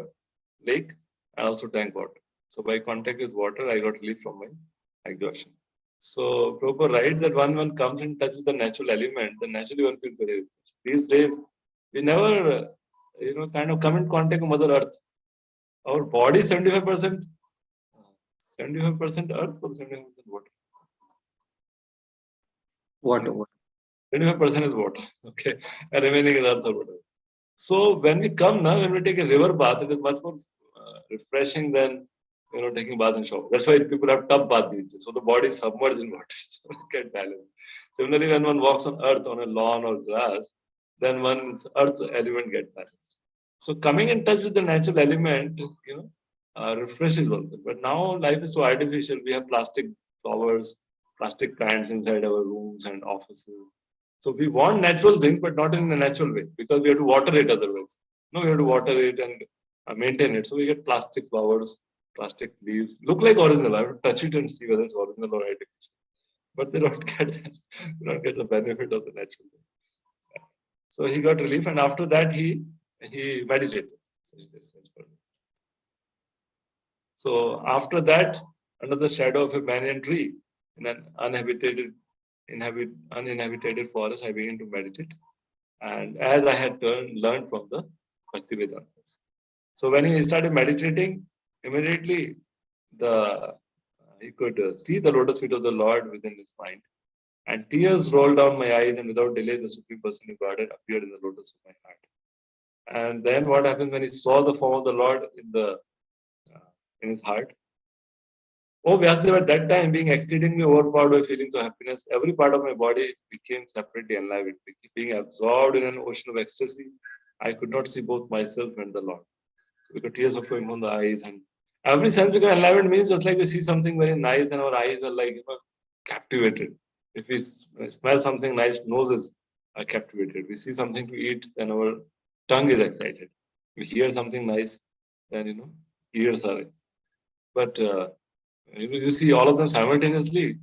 lake, and also drank water. So by contact with water, I got relief from my exhaustion. So Prabhupada writes that one comes in touch with the natural element, then naturally one feels very refreshed. These days, we never, kind of come in contact with Mother Earth. Our body is 75%, 75% earth or 75% water? Water. 25% is water, okay, and remaining is earth or whatever. So when we come now, when we take a river bath, it is much more refreshing than taking bath and shower. That's why people have tub bath these days. So the body is submerged in water, so we get balance. Similarly, when one walks on earth, on a lawn or grass, then one's earth element gets balanced. So coming in touch with the natural element, refreshes also. But now life is so artificial. We have plastic flowers, plastic plants inside our rooms and offices. So we want natural things, but not in a natural way, because we have to water it otherwise. No, we have to water it and maintain it. So we get plastic flowers, plastic leaves, look like original. I have to touch it and see whether it's original or artificial. But they don't get that. They don't get the benefit of the natural thing. So he got relief, and after that he meditated. So after that, under the shadow of a banyan tree, in an uninhabited forest, I began to meditate. And as I had learned from the Bhakti Vedantas. So when he started meditating, immediately he could see the lotus feet of the Lord within his mind. And tears rolled down my eyes, and without delay, the Supreme Personality of Godhead appeared in the lotus of my heart. And then what happens when he saw the form of the Lord in his heart? Oh, Vyasdeva, at that time, being exceedingly overpowered by feelings of happiness, every part of my body became separately enlivened. Being absorbed in an ocean of ecstasy, I could not see both myself and the Lord. So because tears were flowing from the eyes, and every sense become enlivened means just like we see something very nice and our eyes are like captivated. If we smell something nice, noses are captivated. We see something to eat, then our tongue is excited. We hear something nice, then ears are. But you see all of them simultaneously,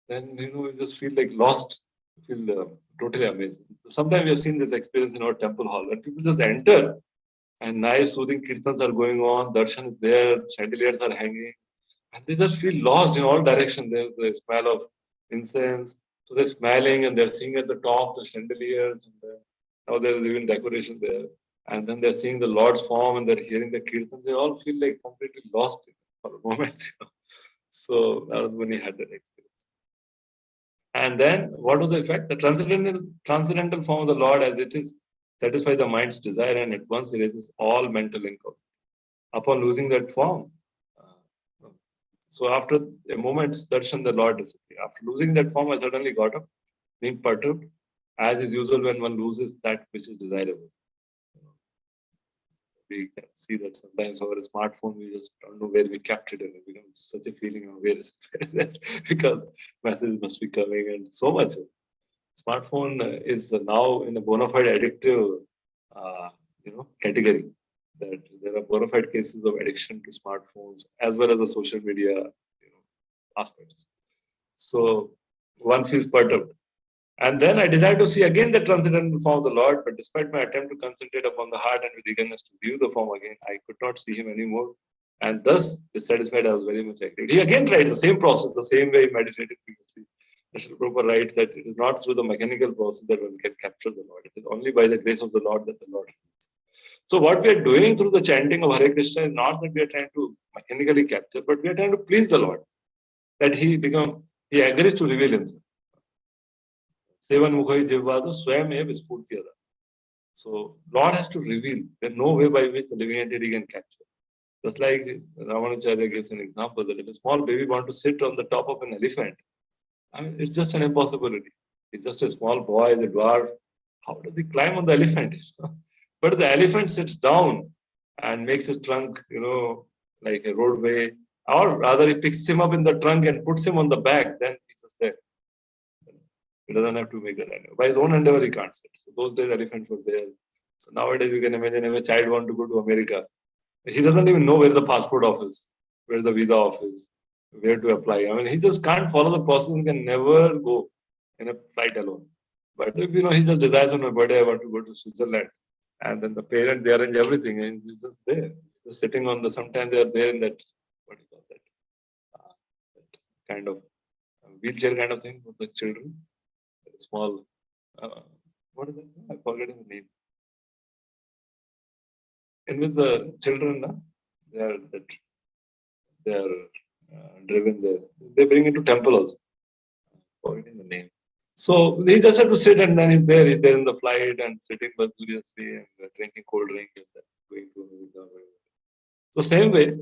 then you just feel like lost, feel totally amazed. Sometimes we have seen this experience in our temple hall, when people just enter and nice soothing kirtans are going on, darshan is there, chandeliers are hanging, and they just feel lost in all directions. There's the smell of incense, so they're smelling and they're seeing at the top the chandeliers, and now there is even decoration there, and then they're seeing the Lord's form and they're hearing the kirtan. They all feel like completely lost for a moment. So Narad Muni had that experience. And then what was the effect? The transcendental form of the Lord as it is satisfies the mind's desire and at once erases all mental incompetence. Upon losing that form, so after a moment's darshan, the Lord disappeared. After losing that form, I suddenly got up, being perturbed, as is usual when one loses that which is desirable. We can see that sometimes over a smartphone, we just don't know where we kept it, and it becomes such a feeling of where is it, because messages must be coming and so much. Smartphone is now in a bona fide addictive, category. That there are bona fide cases of addiction to smartphones as well as the social media, aspects. So one feels perturbed. And then I desired to see again the transcendental form of the Lord, but despite my attempt to concentrate upon the heart and with eagerness to view the form again, I could not see him anymore. And thus, dissatisfied, I was very much agitated. He again tried the same process, the same way he meditated previously. Srila Prabhupada writes that it is not through the mechanical process that one can capture the Lord. It is only by the grace of the Lord that the Lord reveals. So what we are doing through the chanting of Hare Krishna is not that we are trying to mechanically capture, but we are trying to please the Lord. That he agrees to reveal himself. Sevan Mukhai Jivvadu Swayam Ev Spurtiyada. So Lord has to reveal. There is no way by which the living entity can capture. Just like Ramanacharya gives an example that if a small baby wants to sit on the top of an elephant, I mean, it's just an impossibility. It's just a small boy, the dwarf. How does he climb on the elephant? But the elephant sits down and makes his trunk, like a roadway. Or rather, he picks him up in the trunk and puts him on the back. Then he's just there. He doesn't have to make that endeavor. By his own endeavor, he can't sit. So those days, elephants were there. So nowadays, you can imagine if a child wants to go to America, he doesn't even know where the passport office. where's the visa office, where to apply. I mean, he just can't follow the process and can never go in a flight alone. But if he just desires on my birthday, I want to go to Switzerland, and then the parent, they arrange everything, and he's just there, just sitting on the. Sometimes they are there in that, what do you call that kind of wheelchair kind of thing for the children, small. What is it? I forget the name. In which the children, they are driven there. They bring into temple also. Forgetting the name. So he just have to sit, and then he's there in the flight and sitting luxuriously and drinking cold drink and then going to. So same way,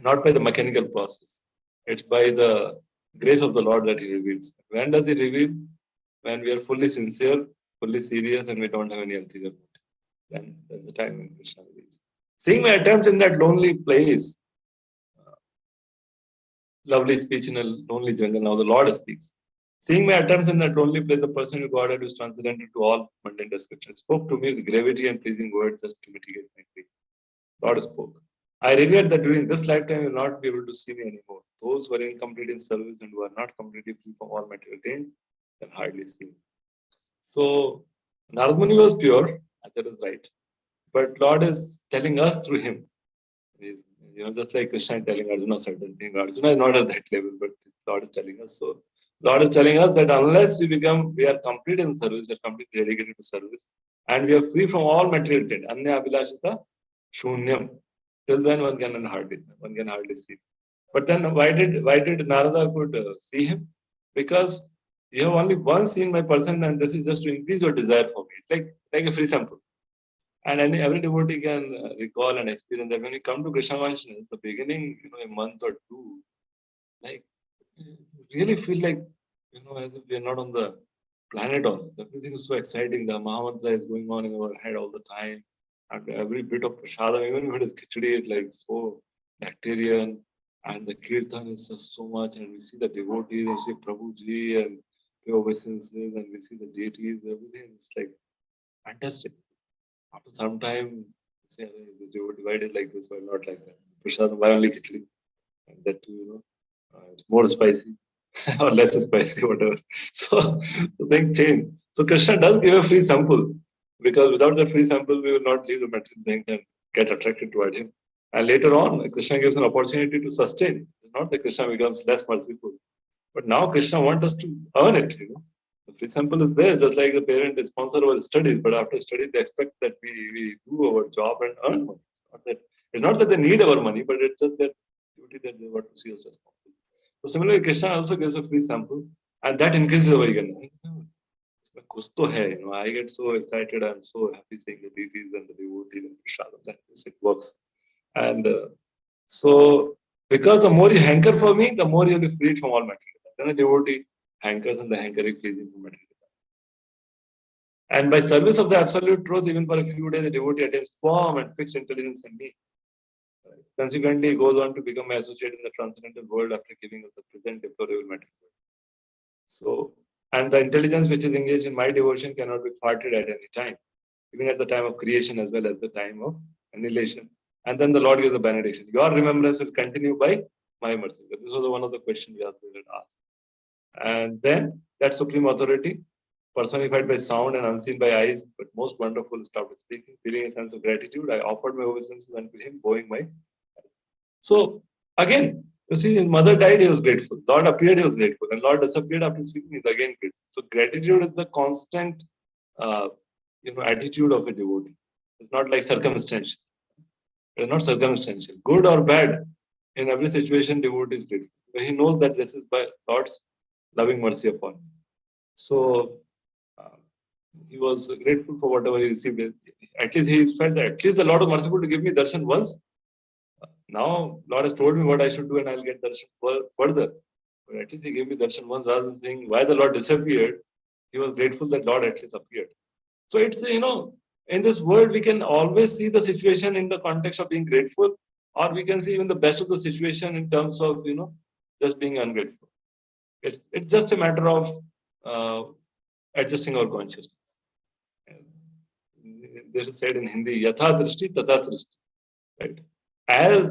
not by the mechanical process. It's by the grace of the Lord that He reveals. When does He reveal? When we are fully sincere, fully serious, and we don't have any ulterior motive. Then that's the time when Krishna reveals. Seeing my attempts in that lonely place, lovely speech in a lonely jungle. Now the Lord speaks. Seeing my attempts in that lonely place, the person who Godhead was transcendental to all mundane description spoke to me with gravity and pleasing words just to mitigate my grief. Lord spoke. I regret that during this lifetime you will not be able to see me anymore. Those who are incomplete in service and who are not completely free from all material gains can hardly see me. So Narad Muni was pure, that is right. But Lord is telling us through him. He's, just like Krishna telling Arjuna certain thing. Arjuna is not at that level, but Lord is telling us. So Lord is telling us that unless we are complete in service, we are completely dedicated to service, and we are free from all material gain. Anya abhilashita shunyam. Till then one can hardly see. But then why did Narada could see him? Because you have only once seen my person, and this is just to increase your desire for me. It's like a free sample. And every devotee can recall and experience that when we come to Krishna consciousness, the beginning, a month or two, like you really feel like, as if we are not on the planet on. Everything is so exciting. The Mahamantra is going on in our head all the time. And every bit of prasadam, even if it is khichdi, it's like so bacterian. And the kirtan is just so much. And we see the devotees, we see Prabhuji and the obeisances, and we see the deities, everything is like fantastic. After some time, say, the devotee, why did like this, why not like that? Prasadam, why only khichdi? And that too, it's more spicy or less spicy, whatever. So things change. So Krishna does give a free sample, because without that free sample, we will not leave the material things and get attracted toward him. And later on, Krishna gives an opportunity to sustain. It's not that Krishna becomes less merciful, but now Krishna wants us to earn it. The free sample is there, just like the parent is sponsor our studies, but after studies, they expect that we do our job and earn money. It's not that they need our money, but it's just that duty that they want to see us responsible. So similarly, Krishna also gives a free sample, and that increases our eagerness. I get so excited. I'm so happy seeing the deities and the devotees and Prashadam. That it works. And so, because the more you hanker for me, the more you'll be freed from all material. Then the devotee hankers, and the hankering frees him from material. And by service of the absolute truth, even for a few days, the devotee attains firm and fixed intelligence in me. Consequently, he goes on to become associated in the transcendental world after giving up the present deplorable material world. So, and the intelligence which is engaged in my devotion cannot be thwarted at any time, even at the time of creation as well as the time of annihilation. And then the Lord gives a benediction. Your remembrance will continue by my mercy. This was one of the questions we had asked. And then that supreme authority, personified by sound and unseen by eyes, but most wonderful, stopped speaking, feeling a sense of gratitude. I offered my obeisances unto him, bowing my head. So again, you see, his mother died, he was grateful. Lord appeared, he was grateful. And Lord disappeared after speaking, he's again grateful. So gratitude is the constant attitude of a devotee. It's not like circumstantial. It's not circumstantial. Good or bad, in every situation, devotee is grateful. He knows that this is by Lord's loving mercy upon him. So he was grateful for whatever he received. At least he felt that at least the Lord was merciful to give me darshan once. Now Lord has told me what I should do, and I'll get darshan further. But at least he gave me darshan once, rather than saying why the Lord disappeared. He was grateful that Lord at least appeared. So it's, in this world, we can always see the situation in the context of being grateful, or we can see even the best of the situation in terms of, just being ungrateful. It's just a matter of adjusting our consciousness. This is said in Hindi, yatha drishti tata srishti. Right? As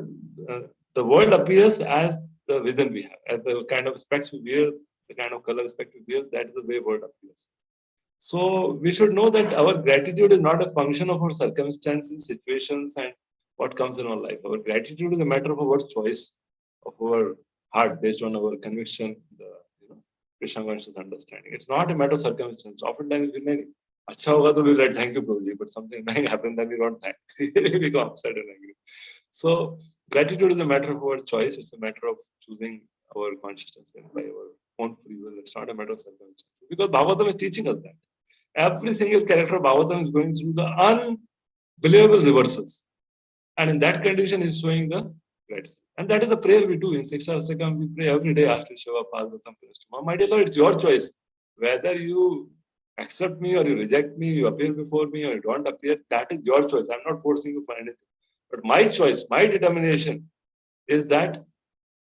the world appears as the vision we have, as the kind of specs we wear, the kind of color spec we wear, that is the way world appears. So we should know that our gratitude is not a function of our circumstances, situations, and what comes in our life. Our gratitude is a matter of our choice, of our heart, based on our conviction, the Krishna conscious understanding. It's not a matter of circumstances. Oftentimes we may, "Acha hoga to we let thank you, Prabhuji," but something may happen, then we don't thank. We go upset and angry. So gratitude is a matter of our choice. It's a matter of choosing our consciousness and by our own free will. It's not a matter of circumstances. Because Bhagavatam is teaching us that. Every single character of Bhagavatam is going through the unbelievable reverses. And in that condition is showing the gratitude. And that is the prayer we do in Siksha Astakam. We pray every day, Ashti Shiva Padatam Prastama. My dear Lord, it's your choice. Whether you accept me or you reject me, you appear before me or you don't appear, that is your choice. I'm not forcing you for anything. But my choice, my determination is that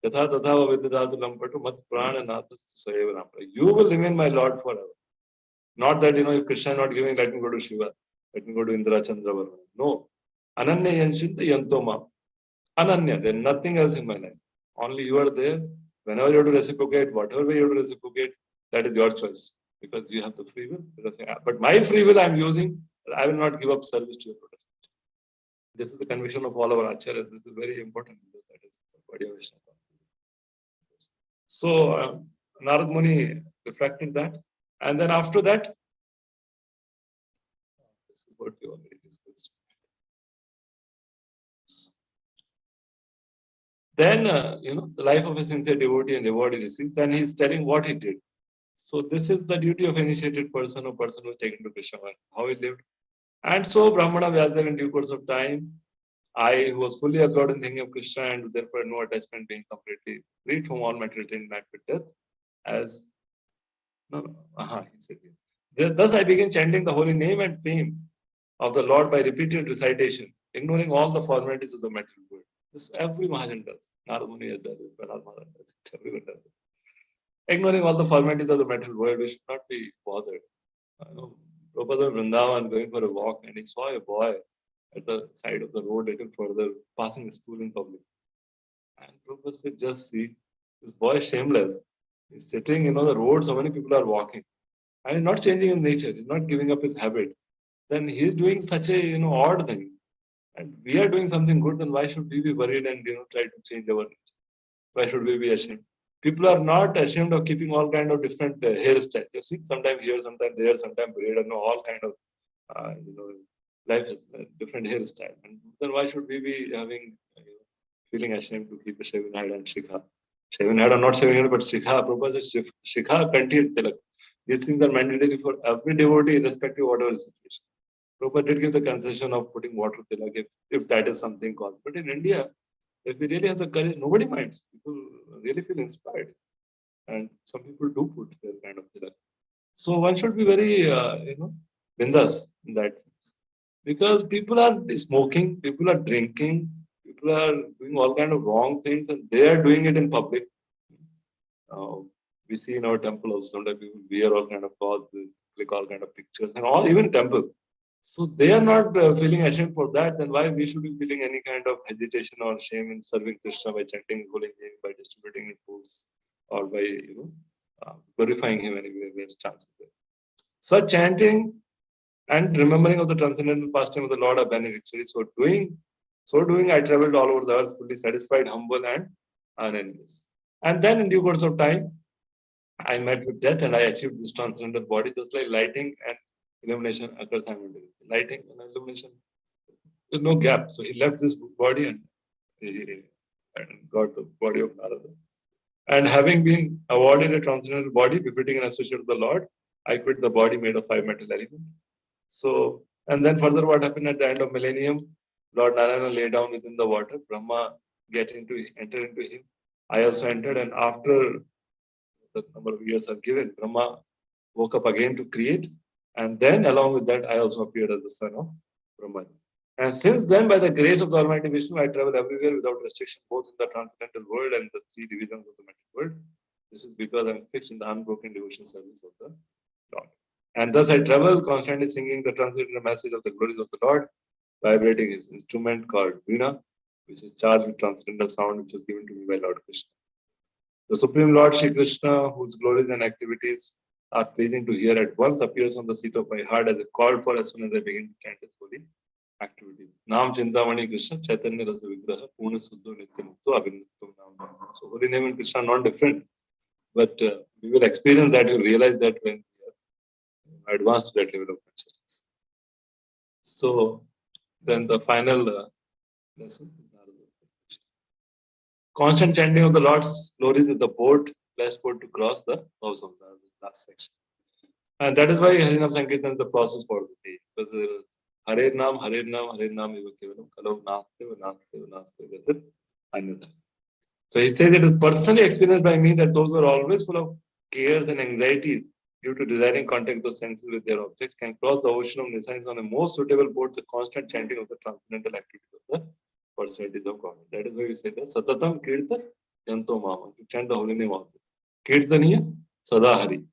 Yatha Tatha Vidadatu Lampatu Mat Prana Nathas Sayeva Rampara. You will remain my Lord forever. Not that, if Krishna is not giving, let me go to Shiva, let me go to Indra Chandra Varma. No. Ananya Yanshinta Yantoma. Ananya, there's nothing else in my life. Only you are there. Whenever you have to reciprocate, whatever way you have to reciprocate, that is your choice. Because you have the free will. But my free will I'm using, I will not give up service to your protest. This is the conviction of all our acharyas. This is very important. That is Vadiya Vaishnava. So Narad Muni reflected that. And then after that, this is what we already discussed. Then, the life of a sincere devotee and devotee receives, then he's telling what he did. So this is the duty of initiated person or person who is taken to Krishna, how he lived. And so Brahmana Vyasadeva in due course of time, I, who was fully absorbed in thinking of Krishna and therefore no attachment, being completely freed from all material and met with death, as he said here. Thus I began chanting the holy name and fame of the Lord by repeated recitation, ignoring all the formalities of the material world. This every Mahajan does. Narad Muni does it, Prahlad Maharaj does it, everyone does it. Ignoring all the formalities of the material world, we should not be bothered. Prabhupada was in Vrindavan going for a walk and he saw a boy at the side of the road a little further, passing a stool in public. And Prabhupada said, just see, this boy is shameless. He's sitting, the road, so many people are walking. And he's not changing his nature, he's not giving up his habit. Then he's doing such a, odd thing. And we are doing something good, then why should we be worried and, try to change our nature? Why should we be ashamed? People are not ashamed of keeping all kind of different hairstyles. You see, sometimes here, sometimes there, sometimes braid, and all kind of, life is different hairstyle. And then why should we be having, feeling ashamed to keep a shaven head and shikha? Shaven head or not shaven head, but shikha, Prabhupada says shikha, kanti, tilak. These things are mandatory for every devotee, irrespective of whatever situation. Prabhupada did give the concession of putting water tilak if that is something called. But in India, if we really have the courage, nobody minds. People really feel inspired. And some people do put their kind of tilak. So one should be very, bindas in that sense. Because people are smoking, people are drinking, people are doing all kind of wrong things and they are doing it in public. We see in our temple also, sometimes people wear all kind of clothes, click all kind of pictures and all, even temple. So they are not feeling ashamed for that, then why we should be feeling any kind of hesitation or shame in serving Krishna by chanting holy name, by distributing foods, or by glorifying him anywhere where chance is there. Such chanting and remembering of the transcendental pastime of the Lord are benefactory. So doing, I traveled all over the earth, fully satisfied, humble, and unenvious. And then in due course of time, I met with death and I achieved this transcendental body, just like lighting and illumination occurs simultaneously. Lighting and illumination, there's no gap. So he left this body and he got the body of Narada. And having been awarded a transcendental body befitting an associate of the Lord, I quit the body made of 5 metal elements. So, and then further what happened at the end of millennium, Lord Narayana lay down within the water, Brahma entered into him. I also entered, and after the number of years are given, Brahma woke up again to create. And then along with that, I also appeared as the son of Brahma. And since then, by the grace of the Almighty Vishnu, I travel everywhere without restriction, both in the transcendental world and the 3 divisions of the material world. This is because I am fixed in the unbroken devotion service of the Lord. And thus I travel, constantly singing the transcendental message of the glories of the Lord, vibrating his instrument called Veena, which is charged with transcendental sound, which was given to me by Lord Krishna. The Supreme Lord Shri Krishna, whose glories and activities are pleasing to hear, at once appears on the seat of my heart as a called for as soon as I begin to chant his holy activities. Nam Chintamani Krishna, Chaitanya Rasa Vigraha, Purna Suddho Nityamukto Abhinutto Nam. So holy name and Krishna are not different, but we will experience that, you realize that when we are advanced to that level of consciousness. So then the final lesson. Constant chanting of the Lord's glories is the boat, best boat to cross the house of the last section. And that is why Harinam Sankirtan is the process for the day. Because Hare Nam, Hare Nam, Hare Nam, Eva Kevalam, Kalau Naste, Naste, Naste, Anyada. So he says it is personally experienced by me that those who are always full of cares and anxieties due to desiring contact the senses with their object can cross the ocean of nescience on a most suitable boat, the constant chanting of the transcendental activities of the personalities of God. That is why we say that Satatam Kirtan Yanto Mama. You chant the holy name of it. Kirtaniya Sadahari.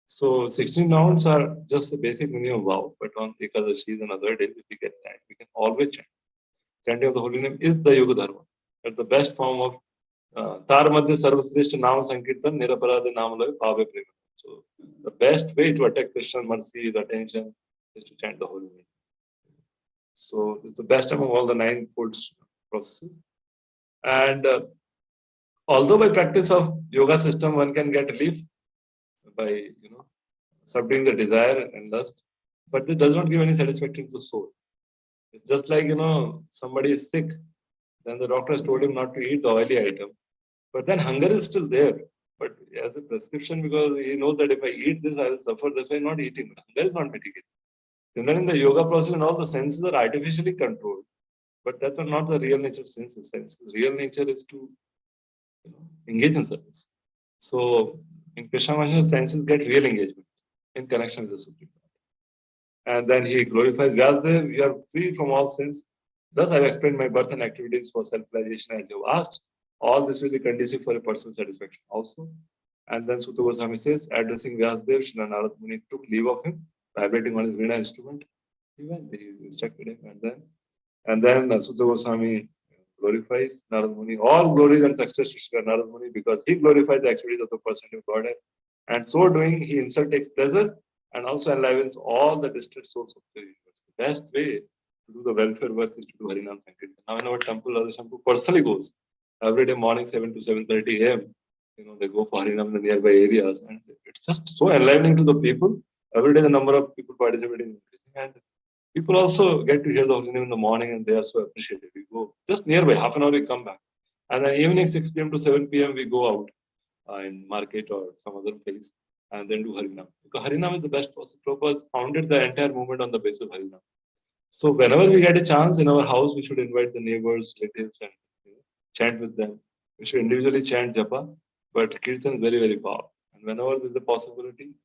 So 16 rounds are just the basic meaning of vow, but on Ekadashis and other days, if we get that, we can always chant. Chanting of the holy name is the Yoga Dharma. That's the best form of Tar Madhya Sarvasreshta Nama Sankirtan Niraparada Namalaya Pave Prema. So the best way to attack Krishna's mercy, the attention, is to chant the holy name. So it's the best among all the 9 fold processes. And although by practice of yoga system one can get relief by subduing the desire and lust, but this does not give any satisfaction to the soul. It's just like somebody is sick, then the doctor has told him not to eat the oily item, but then hunger is still there. But as a prescription, because he knows that if I eat this, I will suffer. That's why I'm not eating. Hunger is not mitigated. Similarly, in the yoga process, and all the senses are artificially controlled, but that's not the real nature of senses. Real nature is to engage in service. So in Krishna consciousness, senses get real engagement in connection with the Supreme Lord. And then he glorifies Vyasadeva. We are free from all sins. Thus, I have explained my birth and activities for self-realization as you have asked. All this will be conducive for a personal satisfaction also. And then Sutta Goswami says, addressing Vyasadeva, Shri Narad Muni took leave of him, vibrating on his Veena instrument. He went, he instructed him, and then Sutta Goswami glorifies Narad Muni. All glories and success to Shri Narad Muni because he glorifies the activities of the personality of Godhead. And so doing, he himself takes pleasure and also enlivens all the distressed souls of the universe. The best way to do the welfare work is to do Harinam Sankirtan. Now in our temple, Radha Shampoo personally goes every day morning 7 to 7:30 a.m. They go for Harinam in the nearby areas, and it's just so enlivening to the people. Every day the number of people participating is increasing, and people also get to hear the holy name in the morning, and they are so appreciative. We go just nearby, half an hour we come back, and then evening 6 p.m. to 7 p.m. we go out in market or some other place, and then do Harinam. Because Harinam is the best possible. Prabhupada founded the entire movement on the basis of Harinam. So whenever we get a chance in our house, we should invite the neighbors, relatives, and chant with them. We should individually chant Japa, but Kirtan is very, very powerful. And whenever there is a possibility,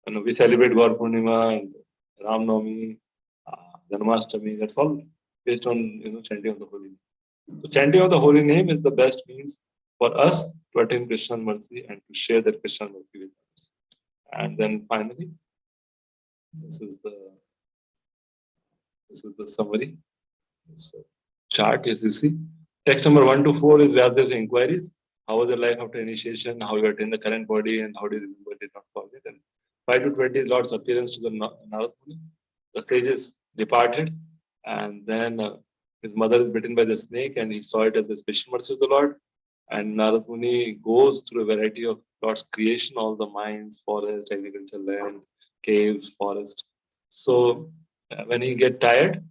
we celebrate Gaur Purnima and Ram Navami, Janmashtami. That's all based on chanting of the holy name. So chanting of the holy name is the best means for us to attain Krishna's mercy and to share that Krishna's mercy with others. And then finally, this is the summary. This chart, as you see. Text number 1 to 4 is Vyasadev's inquiries. How was your life after initiation? How you attain the current body and how do you remember, did not forget? And 5 to 20 is Lord's appearance to the Narad Muni. The sages departed, and then his mother is bitten by the snake, and he saw it as the special mercy of the Lord. And Narad Muni goes through a variety of Lord's creation, all the mines, forest, agricultural land, caves, forest. So when he get tired,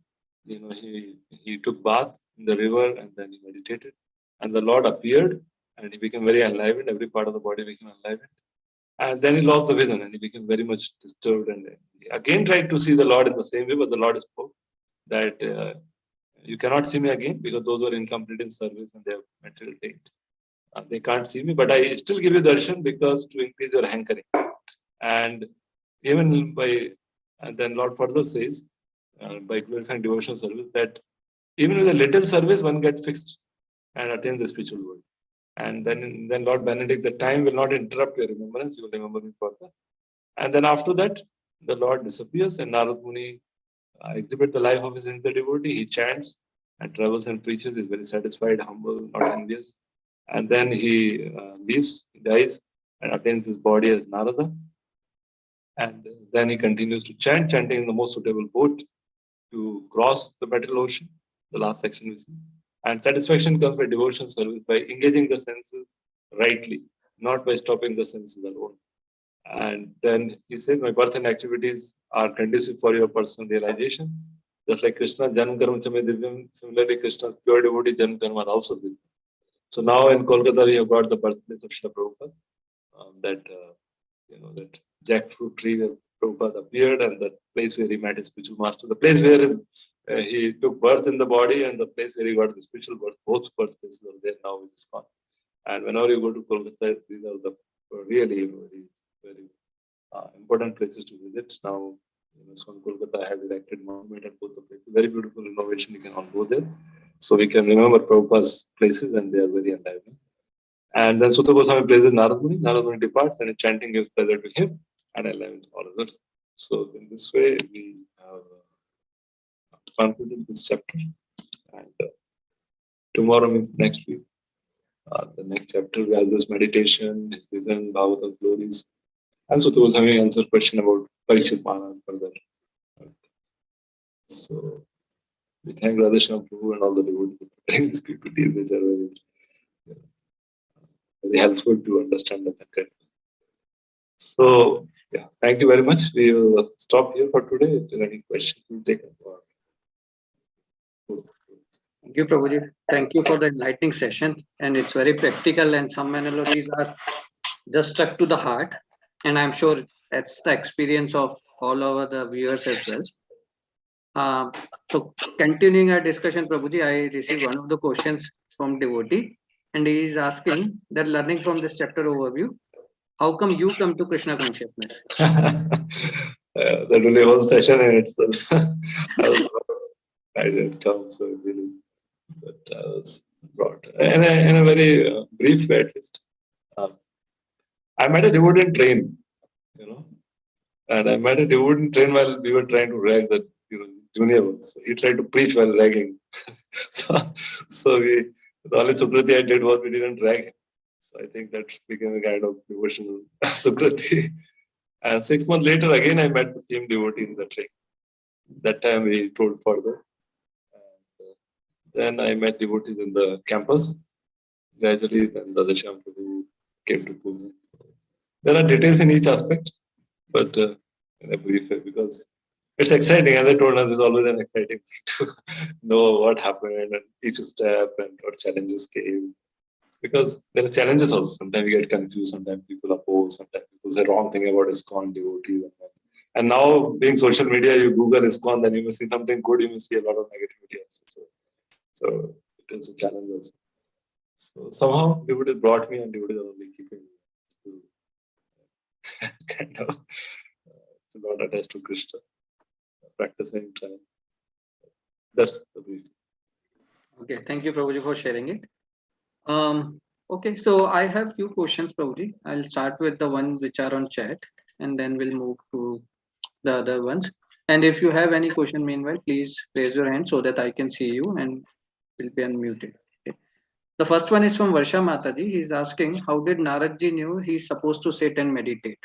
he took bath in the river and then he meditated. And the Lord appeared and he became very enlivened. Every part of the body became enlivened. And then he lost the vision and he became very much disturbed. And he again tried to see the Lord in the same way, but the Lord spoke that you cannot see me again because those who are incomplete in service and they have material taint. They can't see me, but I still give you darshan because to increase your hankering. And even and then Lord further says, by glorifying devotional service, that even with a little service, one gets fixed and attains the spiritual world. And then Lord Benedict, the time will not interrupt your remembrance, you will remember me further. And then after that, the Lord disappears and Narad Muni exhibits the life of his sincere devotee. He chants and travels and preaches. He's very satisfied, humble, not envious. And then he leaves, he dies, and attains his body as Narada. And then he continues to chant, chanting the most suitable boat to cross the battle ocean, the last section we see. And satisfaction comes by devotion service, by engaging the senses rightly, not by stopping the senses alone. And then he says, my birth and activities are conducive for your personal realization. Just like Krishna, Janam Karma Chame Divyam, similarly, Krishna's pure devotee Janam Karma are also Divyam. So now in Kolkata, we have got the birthplace of Srila Prabhupada, that jackfruit tree where Prabhupada appeared, and the place where he met his spiritual master, the place where he took birth in the body, and the place where he got the spiritual birth. Both birthplaces are there now in ISKCON. And whenever you go to Kolkata, these are the really very important places to visit. Now, ISKCON Kolkata has erected monument at both the places. Very beautiful innovation. You can all go there. So we can remember Prabhupada's places, and they are very enlivening. And then Sutta Goswami praises Narad Muni. Narad Muni departs, and chanting gives pleasure to him and enlivens all others. So in this way, we have concluded this chapter. And tomorrow means next week. The next chapter has this meditation, vision, Bhagavad glories. And Sutta Goswami answers question about Parikshit Maharaj further. So we thank Radhesham Prabhu and all the devotees for preparing these PPTs, which are very helpful to understand the content. So, yeah, thank you very much. We will stop here for today. If there are any questions, we'll take them. Thank you, Prabhuji. Thank you for the enlightening session. And it's very practical, and some analogies are just struck to the heart. And I'm sure that's the experience of all over the viewers as well. So continuing our discussion, Prabhuji, I received one of the questions from devotee, and he is asking that learning from this chapter overview, how come you come to Krishna consciousness? That will be a whole session in itself. I didn't come, so really, but I was brought in a very brief way at least. I met a devotee in train, and I met a devotee in train while we were trying to rag the junior ones. So he tried to preach while ragging. so the only Sukriti I did was we didn't rag him. So I think that became a kind of devotional Sukriti. And 6 months later, again, I met the same devotee in the train. That time we told further. And then I met devotees in the campus. Gradually, then Radhesham Prabhu came to Pune. So there are details in each aspect, but in a brief way, because it's exciting. As I told us, it's always an exciting thing to know what happened and each step and what challenges came. Because there are challenges also. Sometimes you get confused, sometimes people oppose, sometimes people say wrong thing about ISKCON devotees. And now, being social media, you Google ISKCON, then you may see something good, you may see a lot of negativity also. So it is a challenge also. So somehow devotees brought me, and devotees are only keeping me to kind of to not attached to Krishna, practicing, trying. That's the brief. Okay, thank you, Prabhuji, for sharing it. Okay, so I have few questions, Prabhuji. I'll start with the ones which are on chat, and then we'll move to the other ones. And if you have any question meanwhile, please raise your hand so that I can see you and will be unmuted. Okay. The first one is from Varsha Mataji. He's asking, how did Naradji knew he's supposed to sit and meditate?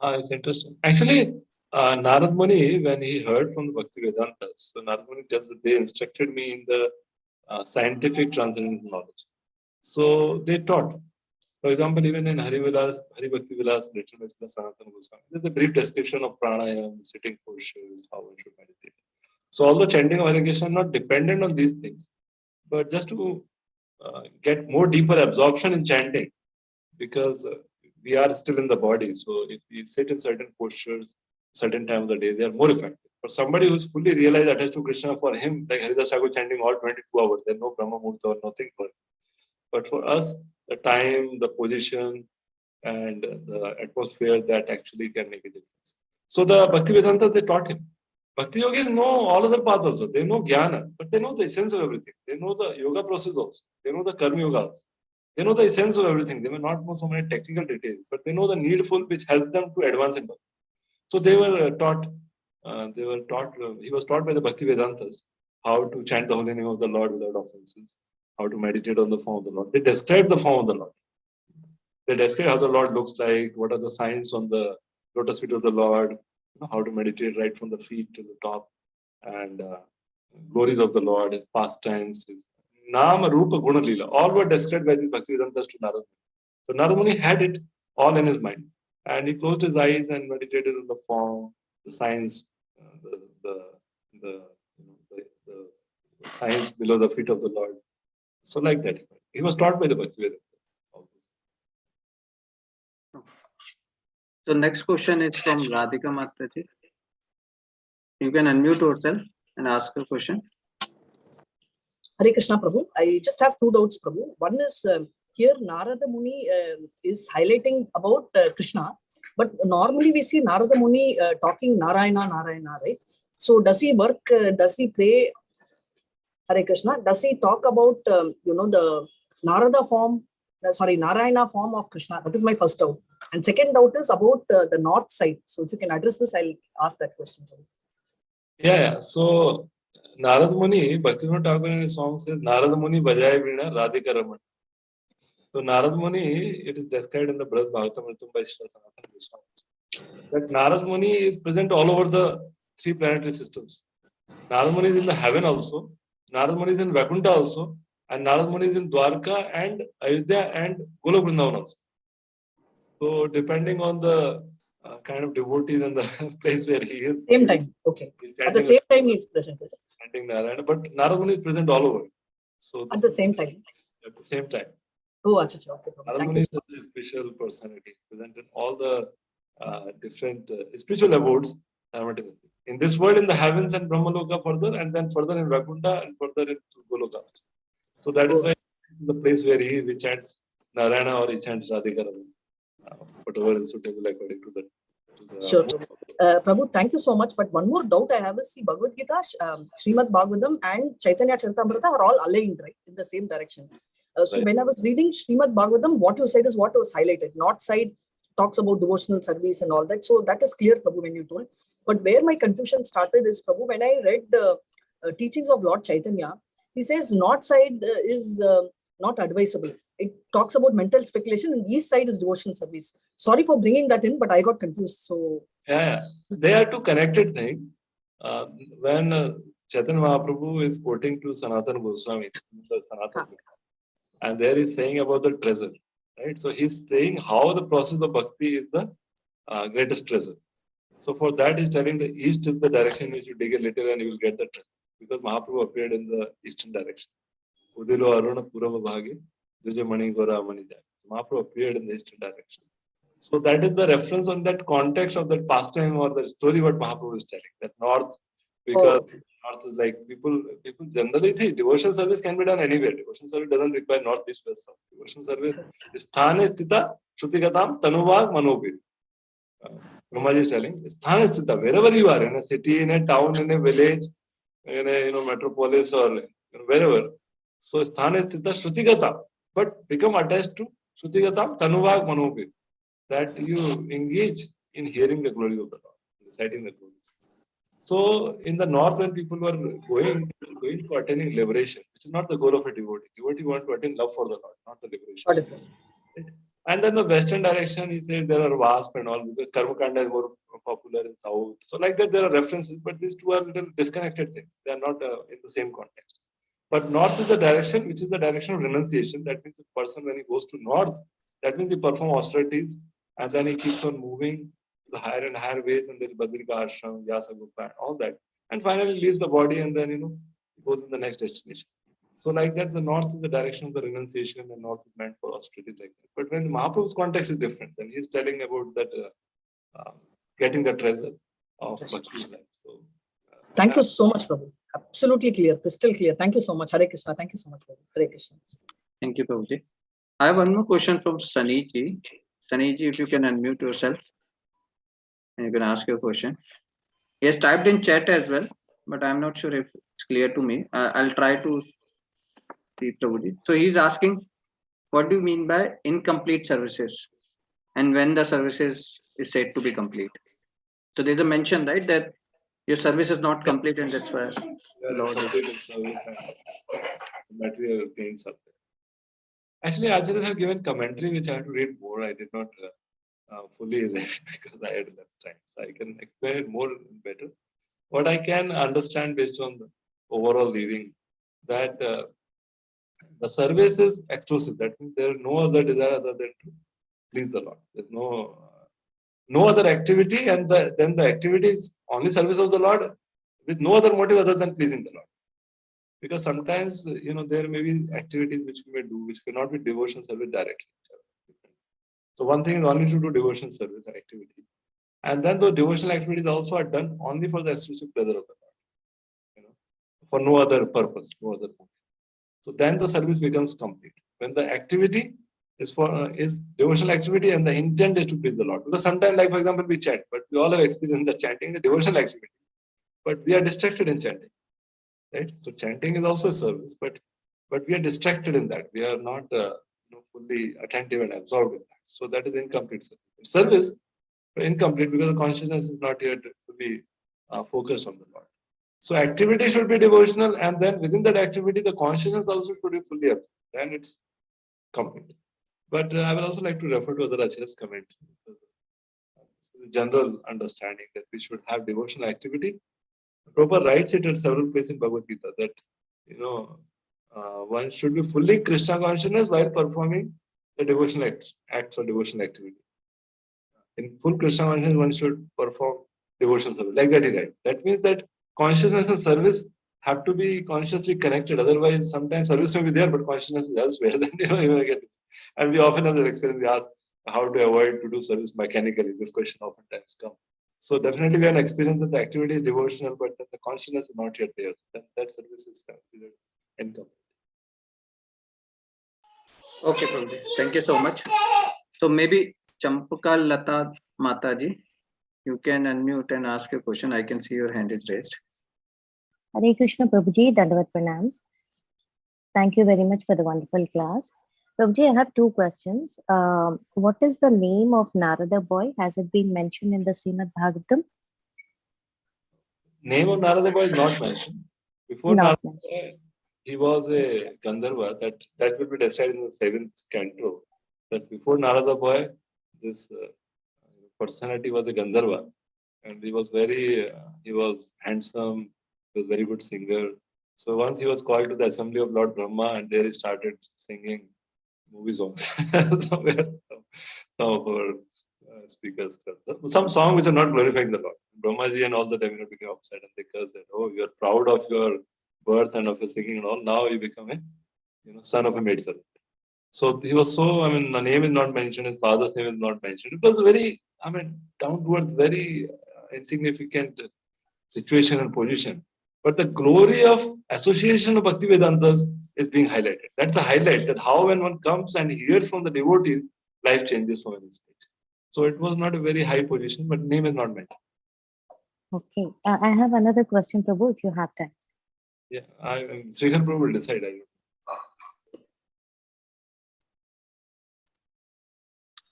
It's interesting. Actually, Narad Muni, when he heard from the Bhakti Vedantas, so Narad Muni tells that they instructed me in the scientific transcendental knowledge. So they taught. For example, even in Hari Bhakti Vilas, written by Sanatana Goswami, there's a brief description of pranayam, sitting postures, how one should meditate. So although chanting or irrigation are not dependent on these things, but just to get more deeper absorption in chanting, because we are still in the body. So if we sit in certain postures, certain time of the day, they are more effective. For somebody who's fully realized attached to Krishna, for him, like Haridas Thakur chanting all 22 hours, there's no Brahma Murta or nothing for him. But for us, the time, the position, and the atmosphere, that actually can make a difference. So the Bhakti Vedantas, they taught him. Bhakti yogis know all other paths also. They know jnana, but they know the essence of everything. They know the yoga process also. They know the karma yoga also. They know the essence of everything. They may not know so many technical details, but they know the needful which helps them to advance in bhakti. So they were taught. He was taught by the Bhakti Vedantas how to chant the holy name of the Lord without offenses, how to meditate on the form of the Lord. They describe the form of the Lord. They describe how the Lord looks like, what are the signs on the lotus feet of the Lord, how to meditate right from the feet to the top, and glories of the Lord, his pastimes, his Nama, Rupa, Guna, Leela. All were described by the Bhaktivedanta to Narada. So Narada Muni had it all in his mind. And he closed his eyes and meditated on the form, the signs, the signs below the feet of the Lord. So like that. He was taught by the Bhaktivedanta. So next question is from Radhika Mataji. You can unmute yourself and ask a question. Hare Krishna Prabhu. I just have two doubts, Prabhu. One is here Narada Muni is highlighting about Krishna, but normally we see Narada Muni talking Narayana, Narayana, right? So does he work, does he pray Hare Krishna? Does he talk about, the Narada form, Narayana form of Krishna? That is my first doubt. And second doubt is about the north side. So if you can address this, I'll ask that question. Yeah. So Narada Muni, Bhaktivinoda Thakur in his song says, Narada Muni Bajaya Veena Radhika Raman. So Narada Muni, it is described in the Brihad Bhagavatam by Srila Sanatana Goswami, that Narada Muni is present all over the three planetary systems. Narada Muni is in the heaven also, Narada Muni is in Vaikuntha also, and Narada Muni is in Dwarka and Ayodhya and Golok Vrindavan also. So depending on the kind of devotees and the place where he is. Same time, okay. At the same time he is present. Chanting Narayana, but Narada Muni is present all over. So at the same time. At the same time. Oh, okay. Narada Muni is a special personality, present in all the different spiritual abodes. In this world, in the heavens and Brahmaloka further, and then further in Vaikuntha and further in Goloka. So that is why the place where he chants Narayana or he chants Radhika Raman. Whatever is suitable according to the sure. Prabhu, thank you so much. But one more doubt I have is, see, Bhagavad Gita, Srimad Bhagavatam and Chaitanya Charitamrita are all aligned, right, in the same direction. So when I was reading Srimad Bhagavatam, what you said is what was highlighted. North side talks about devotional service and all that. So that is clear, Prabhu, when you told. But where my confusion started is, Prabhu, when I read the teachings of Lord Chaitanya, he says north side is not advisable. It talks about mental speculation, and east side is devotional service. Sorry for bringing that in, but I got confused. So they are two connected things. When Chaitanya Mahaprabhu is quoting to Sanatana Goswami, and there he's saying about the treasure, right? So he's saying how the process of bhakti is the greatest treasure. So for that, he's telling the east is the direction which you dig a little and you will get the treasure, because Mahaprabhu appeared in the eastern direction. Udilo Aruna Purava Bhagi. Mahaprabhu appeared in the eastern direction. So that is the reference on that context of that pastime or the story what Mahaprabhu is telling. That north, because north is like people generally think devotional service can be done anywhere. Devotional service doesn't require north, east, west, south. Devotional service is Sthane Sthita Shrutikatam Tanuvag Manobir. Brahmaji is telling Sthane Sthita, wherever you are, in a city, in a town, in a village, in a metropolis or wherever. So Sthane Sthita Shrutikata. But become attached to Shrutigatam Tanuvag Manobir, that you engage in hearing the glory of the Lord, reciting the glories. So in the north, when people were going for attaining liberation, which is not the goal of a devotee. Devotee want to attain love for the Lord, not the liberation. Right? And then the western direction, he said there are wasp and all, because Karmakanda is more popular in south. So like that, there are references, but these two are little disconnected things. They are not in the same context. But north is the direction, which is the direction of renunciation. That means the person, when he goes to north, that means he performs austerities, and then he keeps on moving to the higher and higher ways, and there is Badrika Ashram, Vyasa Gupta, and all that. And finally leaves the body, and then, he goes in the next destination. So like that, the north is the direction of the renunciation, and north is meant for austerities like that. But when Mahaprabhu's context is different, then he's telling about that getting the treasure of Bhakti life. So thank you so much, Prabhu. Absolutely clear, crystal clear. Thank you so much. Hare Krishna. Thank you so much, Prabhu. Hare Krishna. Thank you, Prabhuji. I have one more question from Saniji. Saniji, if you can unmute yourself and you can ask your question. He has typed in chat as well, but I'm not sure if it's clear to me. I'll try to see, Prabhuji. So he's asking, what do you mean by incomplete services, and when the services is said to be complete? So there's a mention, right, that Your service is not complete, and that's why We are Lord is- complete in service and material gains are there. Actually, Acharyas have given commentary which I have to read more. I did not fully read because I had less time. So I can explain it more better. What I can understand based on the overall living, that the service is exclusive. That means there is no other desire other than to please the Lord. There's no other activity, and then the activity is only service of the Lord with no other motive other than pleasing the Lord. Because sometimes there may be activities which we may do which cannot be devotion service directly. So one thing is only to do devotion service activity, and then those devotional activities also are done only for the exclusive pleasure of the Lord, for no other purpose, no other motive. So then the service becomes complete when the activity is devotional activity and the intent is to please the Lord. Because sometimes, like for example, we chant, but we all have experienced the chanting, the devotional activity, but we are distracted in chanting, right? So chanting is also a service, but we are distracted in that. We are not fully attentive and absorbed in that. So that is incomplete service. Service, but incomplete because the consciousness is not yet fully focused on the Lord. So activity should be devotional, and then within that activity, the consciousness also should be fully absorbed. Then it's complete. But I will also like to refer to other Acharyas' comment. The general understanding that we should have devotional activity. Prabhupada writes it at several places in Bhagavad Gita that one should be fully Krishna consciousness while performing the devotional acts or devotional activity. In full Krishna consciousness, one should perform devotional service. Like that he writes. That means that consciousness and service have to be consciously connected. Otherwise, sometimes service may be there, but consciousness is elsewhere. Then you will get it. And we often have that experience. We ask how to avoid to do service mechanically. This question oftentimes comes. So definitely we have an experience that the activity is devotional, but that the consciousness is not yet there. Then that service is considered incomplete. Okay, Prabhuji. Thank you so much. So maybe Champaka Lata Mataji, you can unmute and ask a question. I can see your hand is raised. Hare Krishna Prabhuji, Dandavat Pranams. Thank you very much for the wonderful class. Prabhuji, I have two questions. What is the name of Narada boy? Has it been mentioned in the Srimad Bhagavatam? Name of Narada boy is not mentioned. Before Not Narada boy, he was a Gandharva. That will be described in the 7th canto. That before Narada boy, this personality was a Gandharva, and he was he was handsome. He was a very good singer. So once he was called to the assembly of Lord Brahma, and there he started singing movie songs. Some of our speakers, some songs which are not glorifying the Lord. Brahmaji and all the time became upset, and they cursed that, oh, you are proud of your birth and of your singing and all. Now you become a son of a maid servant. So he was so, the name is not mentioned, his father's name is not mentioned. It was very, down to earth, very insignificant situation and position. But the glory of association of Bhakti Vedantas is being highlighted. That's the highlight, that how when one comes and hears from the devotees, life changes from any stage. So it was not a very high position, but name is not mentioned. Okay. I have another question, Prabhu, if you have time. Yeah, Srihan Prabhu will decide.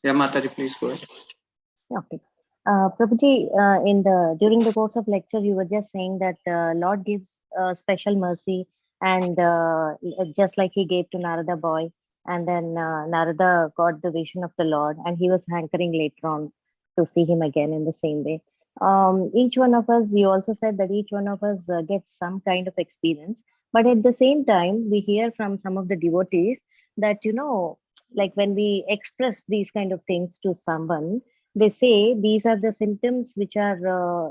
Yeah, Mataji, please go ahead. Okay. Prabhuji, during the course of lecture, you were just saying that Lord gives special mercy, and just like he gave to Narada boy, and then Narada got the vision of the Lord, and he was hankering later on to see him again in the same way. Each one of us, you also said that each one of us gets some kind of experience, but at the same time, we hear from some of the devotees that, like when we express these kind of things to someone, they say these are the symptoms which are,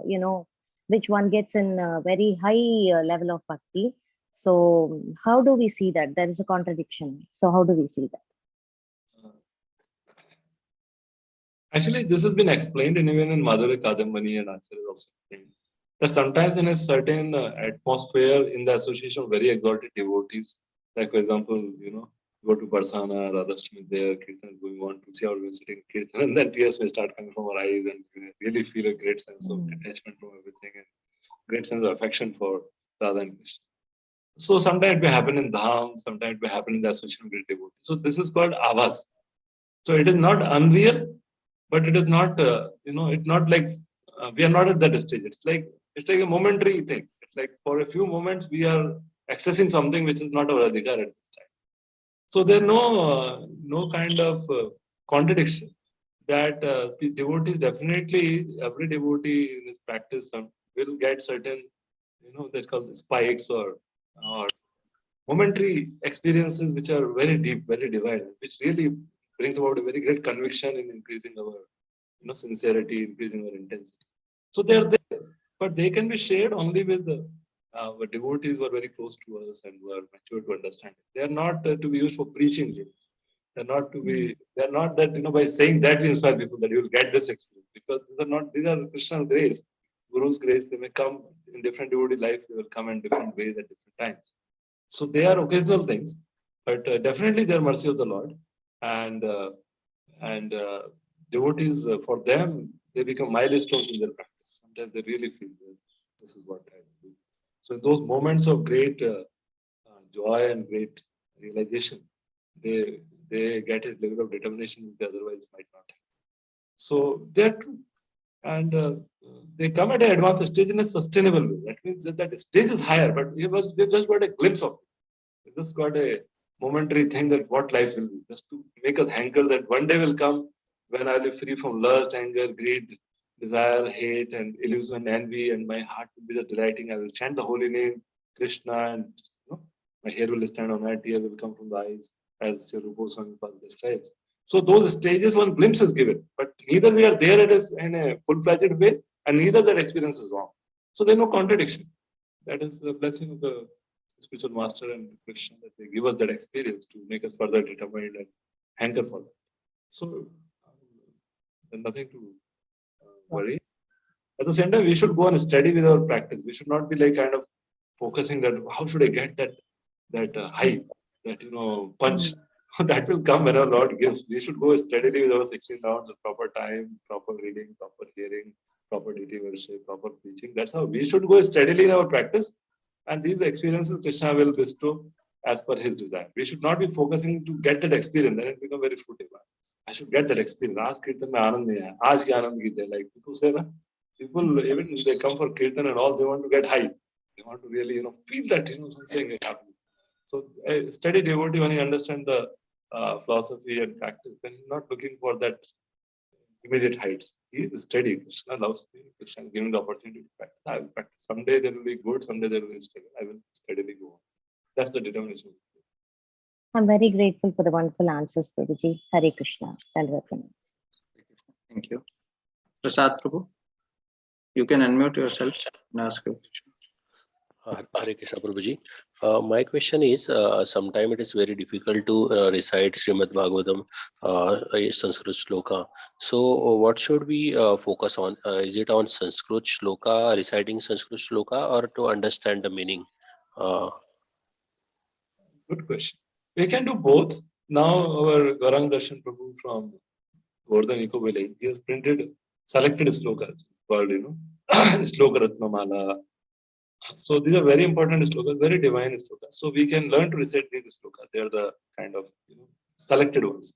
which one gets in a very high level of bhakti. So how do we see that? There is a contradiction. So how do we see that? Actually, this has been explained even in Madhurya Kadambani, and Acharya also explained that sometimes in a certain atmosphere in the association of very exalted devotees, like for example, go to Barsana, Radhashtami there, Kirtan is going on, to see how we're sitting in Kirtan, and then tears may start coming from our eyes, and we really feel a great sense of detachment from everything and great sense of affection for Radha and Krishna. So sometimes it may happen in Dham, sometimes it may happen in the association of great devotees. So this is called Avas. So it is not unreal, but it is not, it's not like, we are not at that stage. It's like It's like a momentary thing. It's like for a few moments we are accessing something which is not our adhikar at this time. So there's no kind of contradiction that devotees definitely, every devotee in his practice will get certain, that's called spikes or momentary experiences which are very deep, very divine, which really brings about a very great conviction in increasing our sincerity, increasing our intensity. So they are there, but they can be shared only with the devotees who are very close to us and who are mature to understand it. They are not to be used for preaching. They're not to be. They're not that by saying that we inspire people that you will get this experience, because these are Krishna's grace, Guru's grace. They may come in different devotee life. They will come in different ways at different times. So they are occasional things, but definitely they are mercy of the Lord, and devotees for them they become milestones in their practice. Sometimes they really feel this is what I do. So in those moments of great joy and great realization, they get a level of determination which they otherwise might not have. So they're true, and they come at an advanced stage in a sustainable way. That means that stage is higher, but we've just got a glimpse of it. We've just got a momentary thing that what life will be, just to make us hanker that one day will come when I'll be free from lust, anger, greed, desire, hate, and illusion, envy, and my heart will be just delighting. I will chant the holy name, Krishna, and my hair will stand on my tear will come from the eyes, as Sri Rupa Goswami describes. So those stages, one glimpse is given, but neither we are there in a full-fledged way, and neither that experience is wrong. So there's no contradiction. That is the blessing of the spiritual master and Krishna, that they give us that experience to make us further determined and hanker for that. So there's nothing to worry. At the same time, we should go on steady with our practice. We should not be like kind of focusing that how should I get that high, that punch. That will come when our Lord gives. We should go steadily with our 16 rounds of proper time, proper reading, proper hearing, proper deity worship, proper preaching. That's how we should go steadily in our practice. And these experiences Krishna will bestow as per his desire. We should not be focusing to get that experience, then it becomes very fruitful. I should get that experience. Aaj kirtan mein aanand nahi hai. Aaj ki aanand ki hai. Like people say, people even they come for kirtan and all, they want to get high. They want to really, feel that something is happening. So a steady devotee, when he understands the philosophy and practice, then he's not looking for that immediate heights. He is steady. Krishna loves me. Krishna is giving the opportunity to practice. I will practice. Someday there will be good, someday there will be steady. I will steadily go on. That's the determination. I'm very grateful for the wonderful answers, Prabhuji. Hare Krishna. Thank you. Prasad Prabhu, you can unmute yourself and ask your question. Hare Krishna Prabhuji. My question is, sometimes it is very difficult to recite Srimad Bhagavatam, Sanskrit shloka. So what should we focus on? Is it on Sanskrit shloka, reciting Sanskrit shloka, or to understand the meaning? Good question. We can do both. Now our Gaurang Darshan Prabhu from Govardhan Eco Village, he has printed selected slokas called, Sloka Ratnamala. So these are very important slokas, very divine slokas. So we can learn to recite these slokas. They are the kind of selected ones.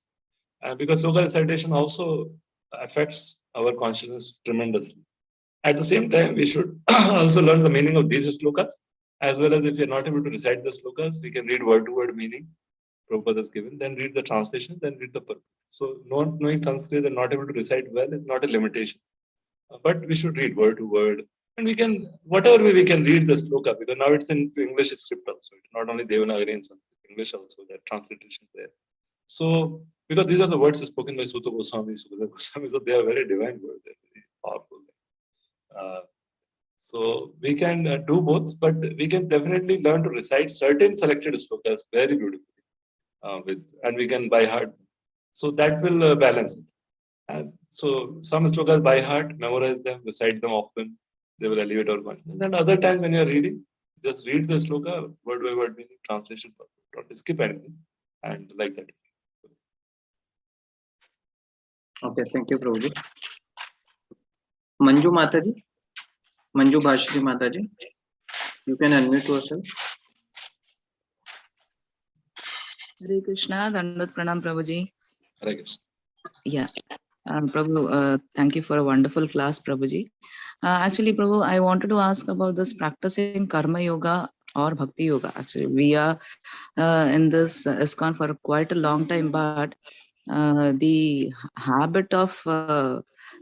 And because sloka recitation also affects our consciousness tremendously. At the same time, we should also learn the meaning of these slokas, as well as if we are not able to recite the slokas, we can read word-to-word meaning Prabhupada has given, then read the translation, then read the purport. So not knowing Sanskrit and not able to recite well is not a limitation. But we should read word to word. And we can, whatever way we can read the sloka, because now it's in English script also. It's not only Devanagari and English also, that translation there. So, because these are the words spoken by Sutta Goswami, Sukadeva Goswami, so they are very divine words, they're very powerful. So we can do both, but we can definitely learn to recite certain selected slokas very beautifully, and we can by heart. So that will balance it. And so some slokas by heart, memorize them, recite them often. They will elevate our mind. And then other times when you are reading, just read the sloka word by word meaning, translation, don't skip anything, and like that. Okay, thank you, Prabhuji. Manju Mataji, Manju Bhashri Mataji, you can unmute yourself. Hare Krishna, Dandavat Pranam Prabhuji. Hare Krishna. Yeah. Prabhu, thank you for a wonderful class, Prabhuji. Actually, Prabhu, I wanted to ask about this practicing Karma Yoga or Bhakti Yoga. Actually, we are in this ISKCON for quite a long time, but the habit of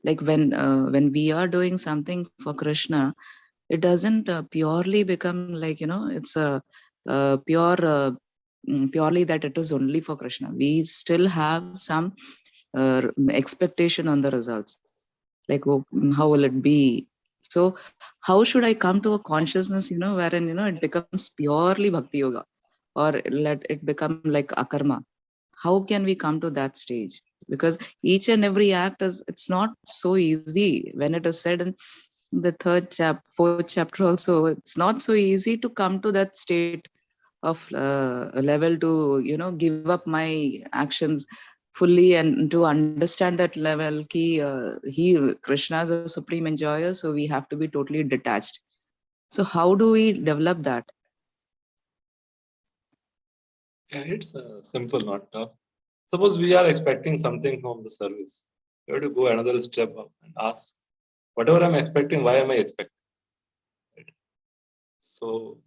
like when we are doing something for Krishna, it doesn't purely become like, it's a purely that it is only for Krishna. We still have some expectation on the results, like how will it be. So how should I come to a consciousness, wherein it becomes purely Bhakti Yoga, or let it become like akarma? How can we come to that stage? Because each and every act is, it's not so easy. When it is said in the fourth chapter also, it's not so easy to come to that state of level to give up my actions fully, and to understand that level ki Krishna is a supreme enjoyer, so we have to be totally detached. So how do we develop that? Yeah, it's simple, not tough. Suppose we are expecting something from the service. You have to go another step up and ask, whatever I'm expecting, why am I expecting? Right? So,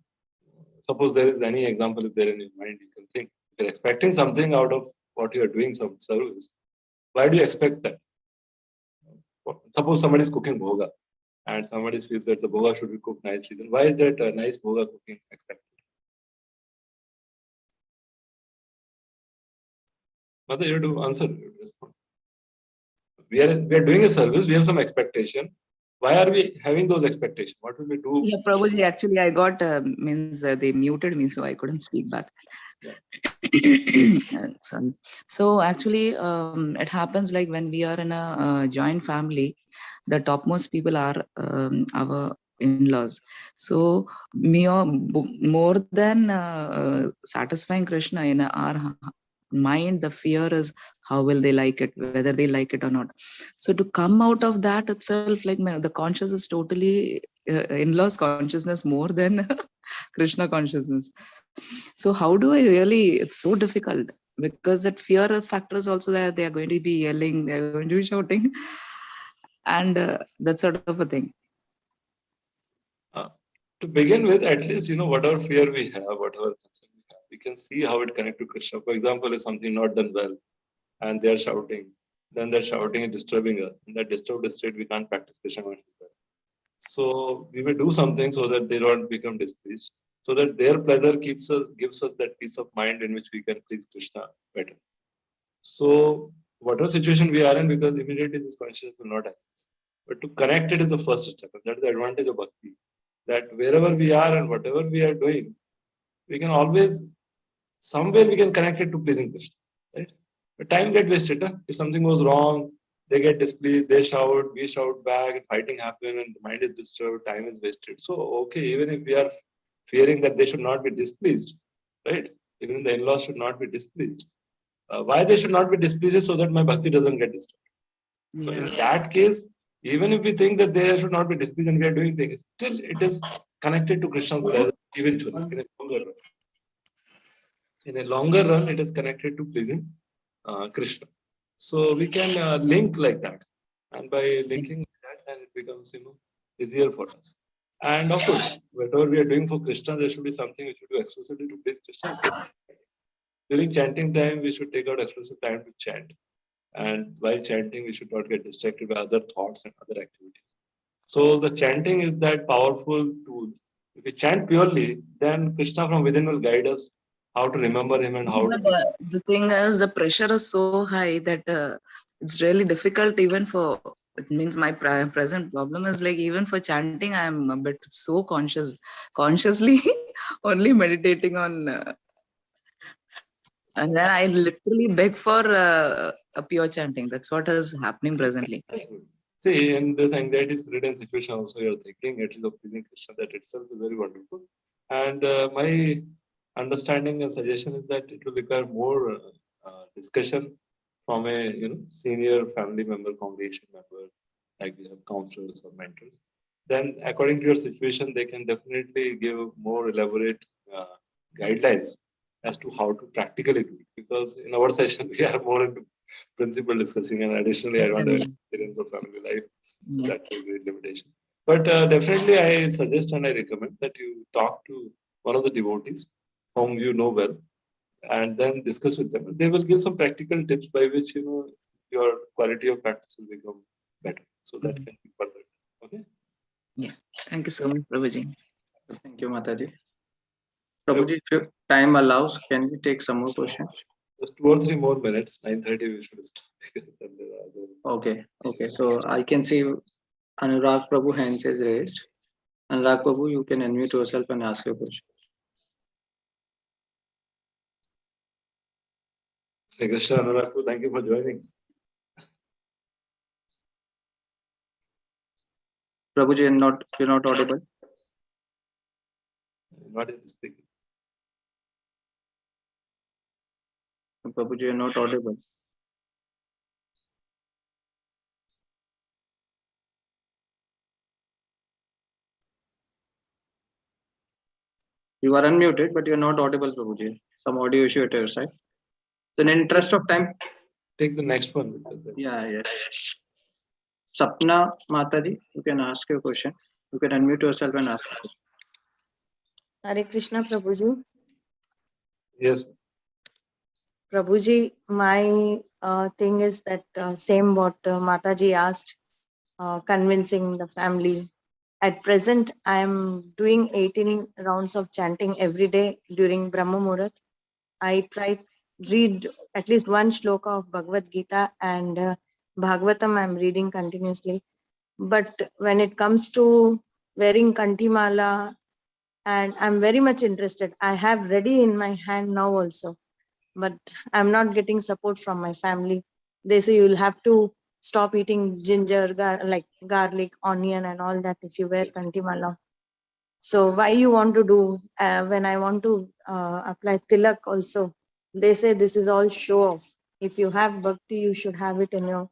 suppose there is any example, if there in your mind, you can think. If you're expecting something out of what you are doing from service, why do you expect that? Suppose somebody is cooking bhoga and somebody feels that the bhoga should be cooked nicely, then why is that nice bhoga cooking expected? Mother, you have to answer, you have to respond. We are doing a service, we have some expectation. Why are we having those expectations? What will we do? Yeah, Prabhuji, actually I got they muted me, so I couldn't speak back. Yeah. Sorry. So actually it happens like when we are in a joint family, the topmost people are our in-laws. So more than satisfying Krishna, in our mind, the fear is how will they like it, whether they like it or not. So to come out of that itself, like the conscious is totally in-laws consciousness more than Krishna consciousness. So how do I really, it's so difficult, because that fear factor is also there. They are going to be yelling, they are going to be shouting, and that sort of a thing. To begin with, at least, whatever fear we have, whatever concern we have, we can see how it connects to Krishna. For example, if something not done well and they are shouting, then that shouting is disturbing us. In that disturbed state, we can't practice Krishna consciousness well. So we may do something so that they don't become displeased, so that their pleasure gives us that peace of mind in which we can please Krishna better. So whatever situation we are in, because immediately this consciousness will not happen. But to connect it is the first step. That's the advantage of bhakti. That wherever we are and whatever we are doing, we can always, somewhere we can connect it to pleasing Krishna. Right? The time get wasted. Huh? If something goes wrong, they get displeased, they shout, we shout back, fighting happen, and the mind is disturbed, time is wasted. So, okay, even if we are fearing that they should not be displeased, right? Even the in-laws should not be displeased. Why they should not be displeased so that my bhakti doesn't get disturbed. So in that case, even if we think that they should not be displeased and we are doing things, still it is connected to Krishna's pleasure eventually. In a longer run, it is connected to pleasing Krishna. So we can link like that, and by linking that, then it becomes easier for us. And of course, whatever we are doing for Krishna, there should be something which we do exclusively to please Krishna. During chanting time, we should take out exclusive time to chant. And while chanting, we should not get distracted by other thoughts and other activities. So the chanting is that powerful tool. If we chant purely, then Krishna from within will guide us how to remember him and how to. But the thing is, the pressure is so high that it's really difficult even for. It means my present problem is like even for chanting, I'm a bit so consciously only meditating on. And then I literally beg for a pure chanting. That's what is happening presently. See, in this anxiety-ridden situation, also you're thinking it is of pleasing Krishna. That itself is very wonderful. And my understanding and suggestion is that it will require more discussion from a senior family member, congregation member, like we have counselors or mentors. Then, according to your situation, they can definitely give more elaborate guidelines as to how to practically do it. Because in our session, we are more into principle discussing, and additionally, I don't have experience of family life, so that's a great limitation. But definitely, I suggest and I recommend that you talk to one of the devotees whom you know well, and then discuss with them. They will give some practical tips by which your quality of practice will become better. So that can be further. Okay. Yeah. Thank you so much, Prabhuji. Thank you, Mataji. Prabhuji, if time allows, can we take some more questions? Just 2 or 3 more minutes. 9:30 we should stop. Because then there are other... Okay. So I can see Anurag Prabhu hands is raised. Anurag Prabhu, you can unmute yourself and ask your question. Hey, Krishna, Anurag, thank you for joining. Prabhuji, you're not audible. Not in speaking. Prabhuji, you're not audible. You are unmuted, but you're not audible, Prabhuji. Some audio issue at your side. So in interest of time, take the next one. Because yeah. Sapna Mataji, you can ask your question. You can unmute yourself and ask. Hare Krishna, Prabhuji. Yes. Prabhuji, my thing is that same what Mataji asked, convincing the family. At present, I am doing 18 rounds of chanting every day during Brahma Muhurat. I try read at least one shloka of Bhagavad Gita and Bhagavatam I am reading continuously. But when it comes to wearing Kantimala, and I'm very much interested. I have ready in my hand now also, but I'm not getting support from my family. They say you'll have to stop eating ginger, like garlic, onion and all that if you wear Kantimala. So why you want to do, when I want to apply tilak also, they say this is all show off. If you have bhakti, you should have it in your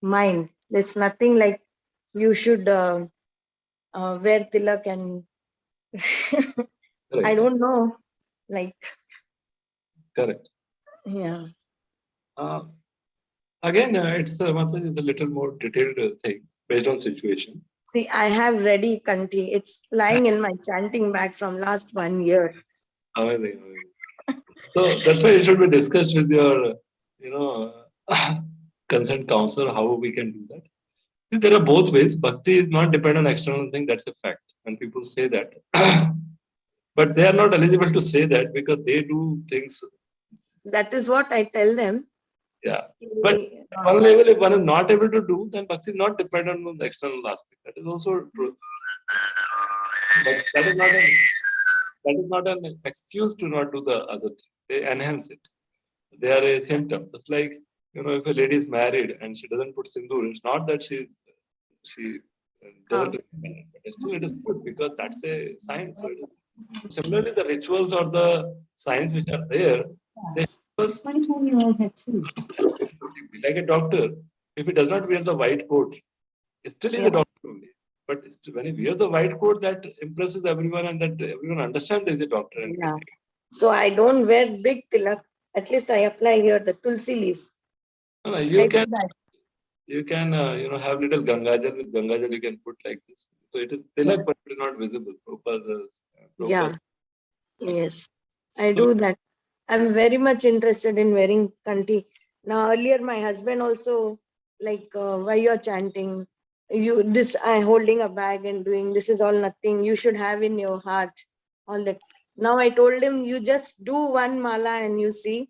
mind. There's nothing like you should wear tilak and I don't know, like. Correct. Yeah. Again, it's a little more detailed thing based on situation. See, I have ready Kanti. It's lying in my chanting bag from last 1 year. Amazing. So that's why it should be discussed with your, concerned counselor how we can do that. See, there are both ways. Bhakti is not dependent on external thing. That's a fact. And people say that. But they are not eligible to say that because they do things. That is what I tell them. Yeah. But at one level, if one is not able to do, then Bhakti is not dependent on the external aspect. That is also true. But that is not an excuse to not do the other thing. They enhance it. They are a symptom. It's like, if a lady is married and she doesn't put sindoor, it's not that she doesn't, but still it is good because that's a sign. So similarly, the rituals or the signs which are there, like a doctor, if he does not wear the white coat, still is a doctor only. But when he wears the white coat, that impresses everyone and that everyone understands he's a doctor. Yeah. So I don't wear big tilak. At least I apply here the tulsi leaf. No, you can have little Gangajal. With Gangajal you can put like this. So it is tilak, but it is not visible. Yeah. Yes, I do that. I'm very much interested in wearing kanti. Now earlier my husband also like, why you're chanting? I holding a bag and doing this is all nothing. You should have in your heart all that. Now I told him, you just do one mala and you see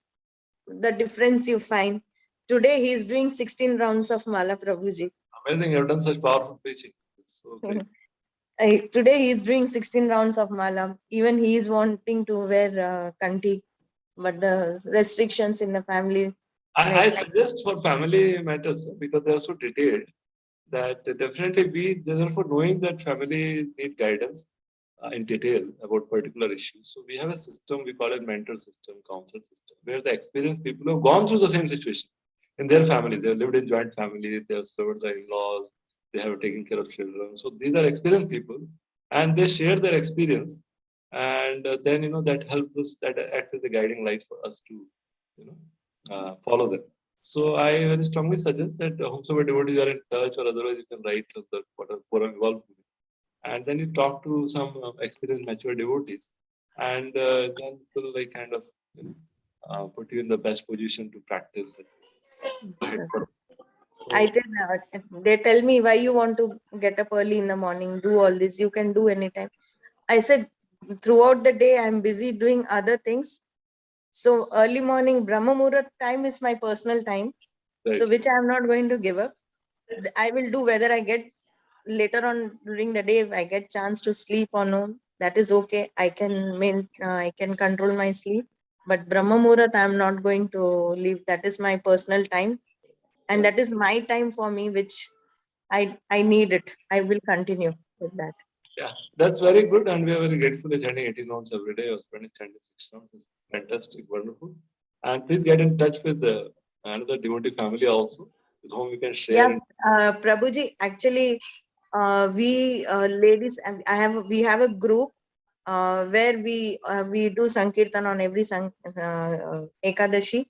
the difference you find. Today he is doing 16 rounds of mala, Prabhuji. Amazing, you have done such powerful preaching. It's so great. Today he is doing 16 rounds of mala. Even he is wanting to wear kanti, but the restrictions in the family. I suggest for family matters because they are so detailed that definitely we, therefore, knowing that family need guidance in detail about particular issues. So we have a system, we call it mentor system, counselor system, where the experienced people who have gone through the same situation in their family. They have lived in joint family, they have served their in-laws, they have taken care of children. So these are experienced people and they share their experience. And then, that helps us, that acts as a guiding light for us to, follow them. So I very strongly suggest that whomsoever devotees are in touch or otherwise you can write to the forum involved, and then you talk to some experienced, mature devotees, and then it will like kind of put you in the best position to practice it. I did. They tell me, why you want to get up early in the morning, do all this, you can do anytime. I said, throughout the day, I'm busy doing other things. So early morning Brahma Muhurat time is my personal time. Right. So which I am not going to give up. I will do whether I get later on during the day, if I get chance to sleep or no, that is okay. I can control my sleep. But Brahma Muhurat, I am not going to leave. That is my personal time. And that is my time for me, which I need it. I will continue with that. Yeah, that's very good, and we are very grateful for chanting 18 rounds every day or spending chanting 6 rounds. It's fantastic, wonderful. And please get in touch with another devotee family also, with whom you can share. Yeah, Prabhuji, actually, we ladies, we have a group where we do Sankirtan on every Ekadashi,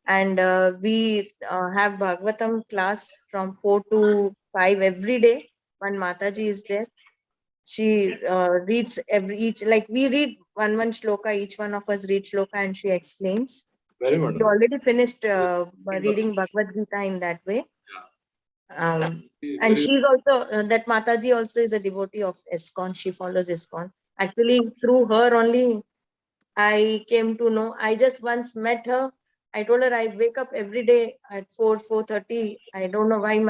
and we have Bhagavatam class from 4 to 5 every day. When Mataji is there, she reads each, like we read one shloka, each one of us read shloka and she explains. Very We wonderful. already finished reading Bhagavad Gita in that way. And she's also, that Mataji also is a devotee of ISKCON. She follows ISKCON. Actually, through her only, I came to know. I just once met her. I told her I wake up every day at 4:30. I don't know why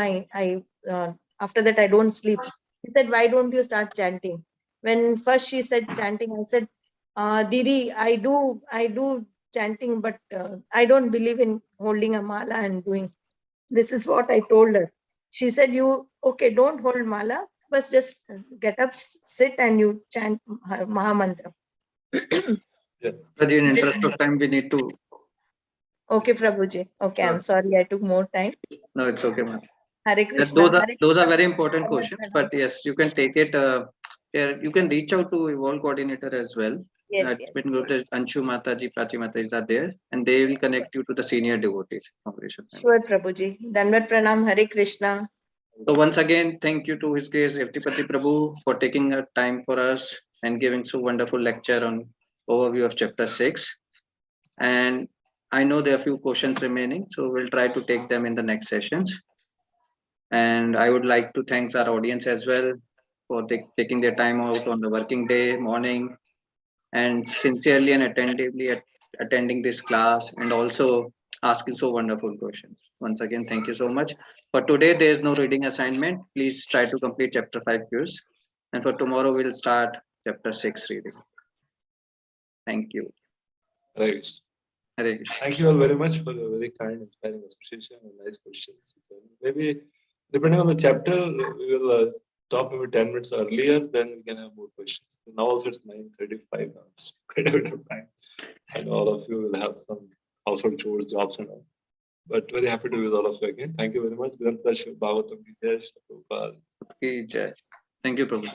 after that I don't sleep. She said, why don't you start chanting? When first she said chanting, I said, Didi, I do chanting, but I don't believe in holding a mala and doing. This is what I told her. She said, okay, don't hold mala, but just get up, sit and you chant Mahamantra. But in interest of time, we need to. Okay, Prabhuji. Okay, I'm sorry I took more time. No, it's okay, ma'am. Hare Krishna. Those are very important questions, but yes, you can take it. You can reach out to Evolve coordinator as well. Yes, Yes. Anshu Mataji, Prachi Mataji are there, and they will connect you to the senior devotees. Sure, Prabhuji. Dandavat Pranam. Hare Krishna. So once again, thank you to His Grace Revatipati Prabhu for taking a time for us and giving so wonderful lecture on overview of chapter 6. And I know there are a few questions remaining, so we'll try to take them in the next sessions. And I would like to thank our audience as well for taking their time out on the working day, morning, and sincerely and attentively attending this class and also asking so wonderful questions. Once again, thank you so much. For today, there is no reading assignment. Please try to complete chapter 5 quiz. And for tomorrow, we'll start chapter 6 reading. Thank you. Right. Hare Thank you all very much for your very kind, inspiring association and nice questions. Maybe depending on the chapter, we will stop maybe 10 minutes earlier, then we can have more questions. So now also it's 9:35 now. It's quite a bit of time. I know all of you will have some household chores, jobs and all. But very happy to be with all of you again. Thank you very much. Bhagavatam Ki Jai, Prabhupada. Jai. Thank you, Prabhu.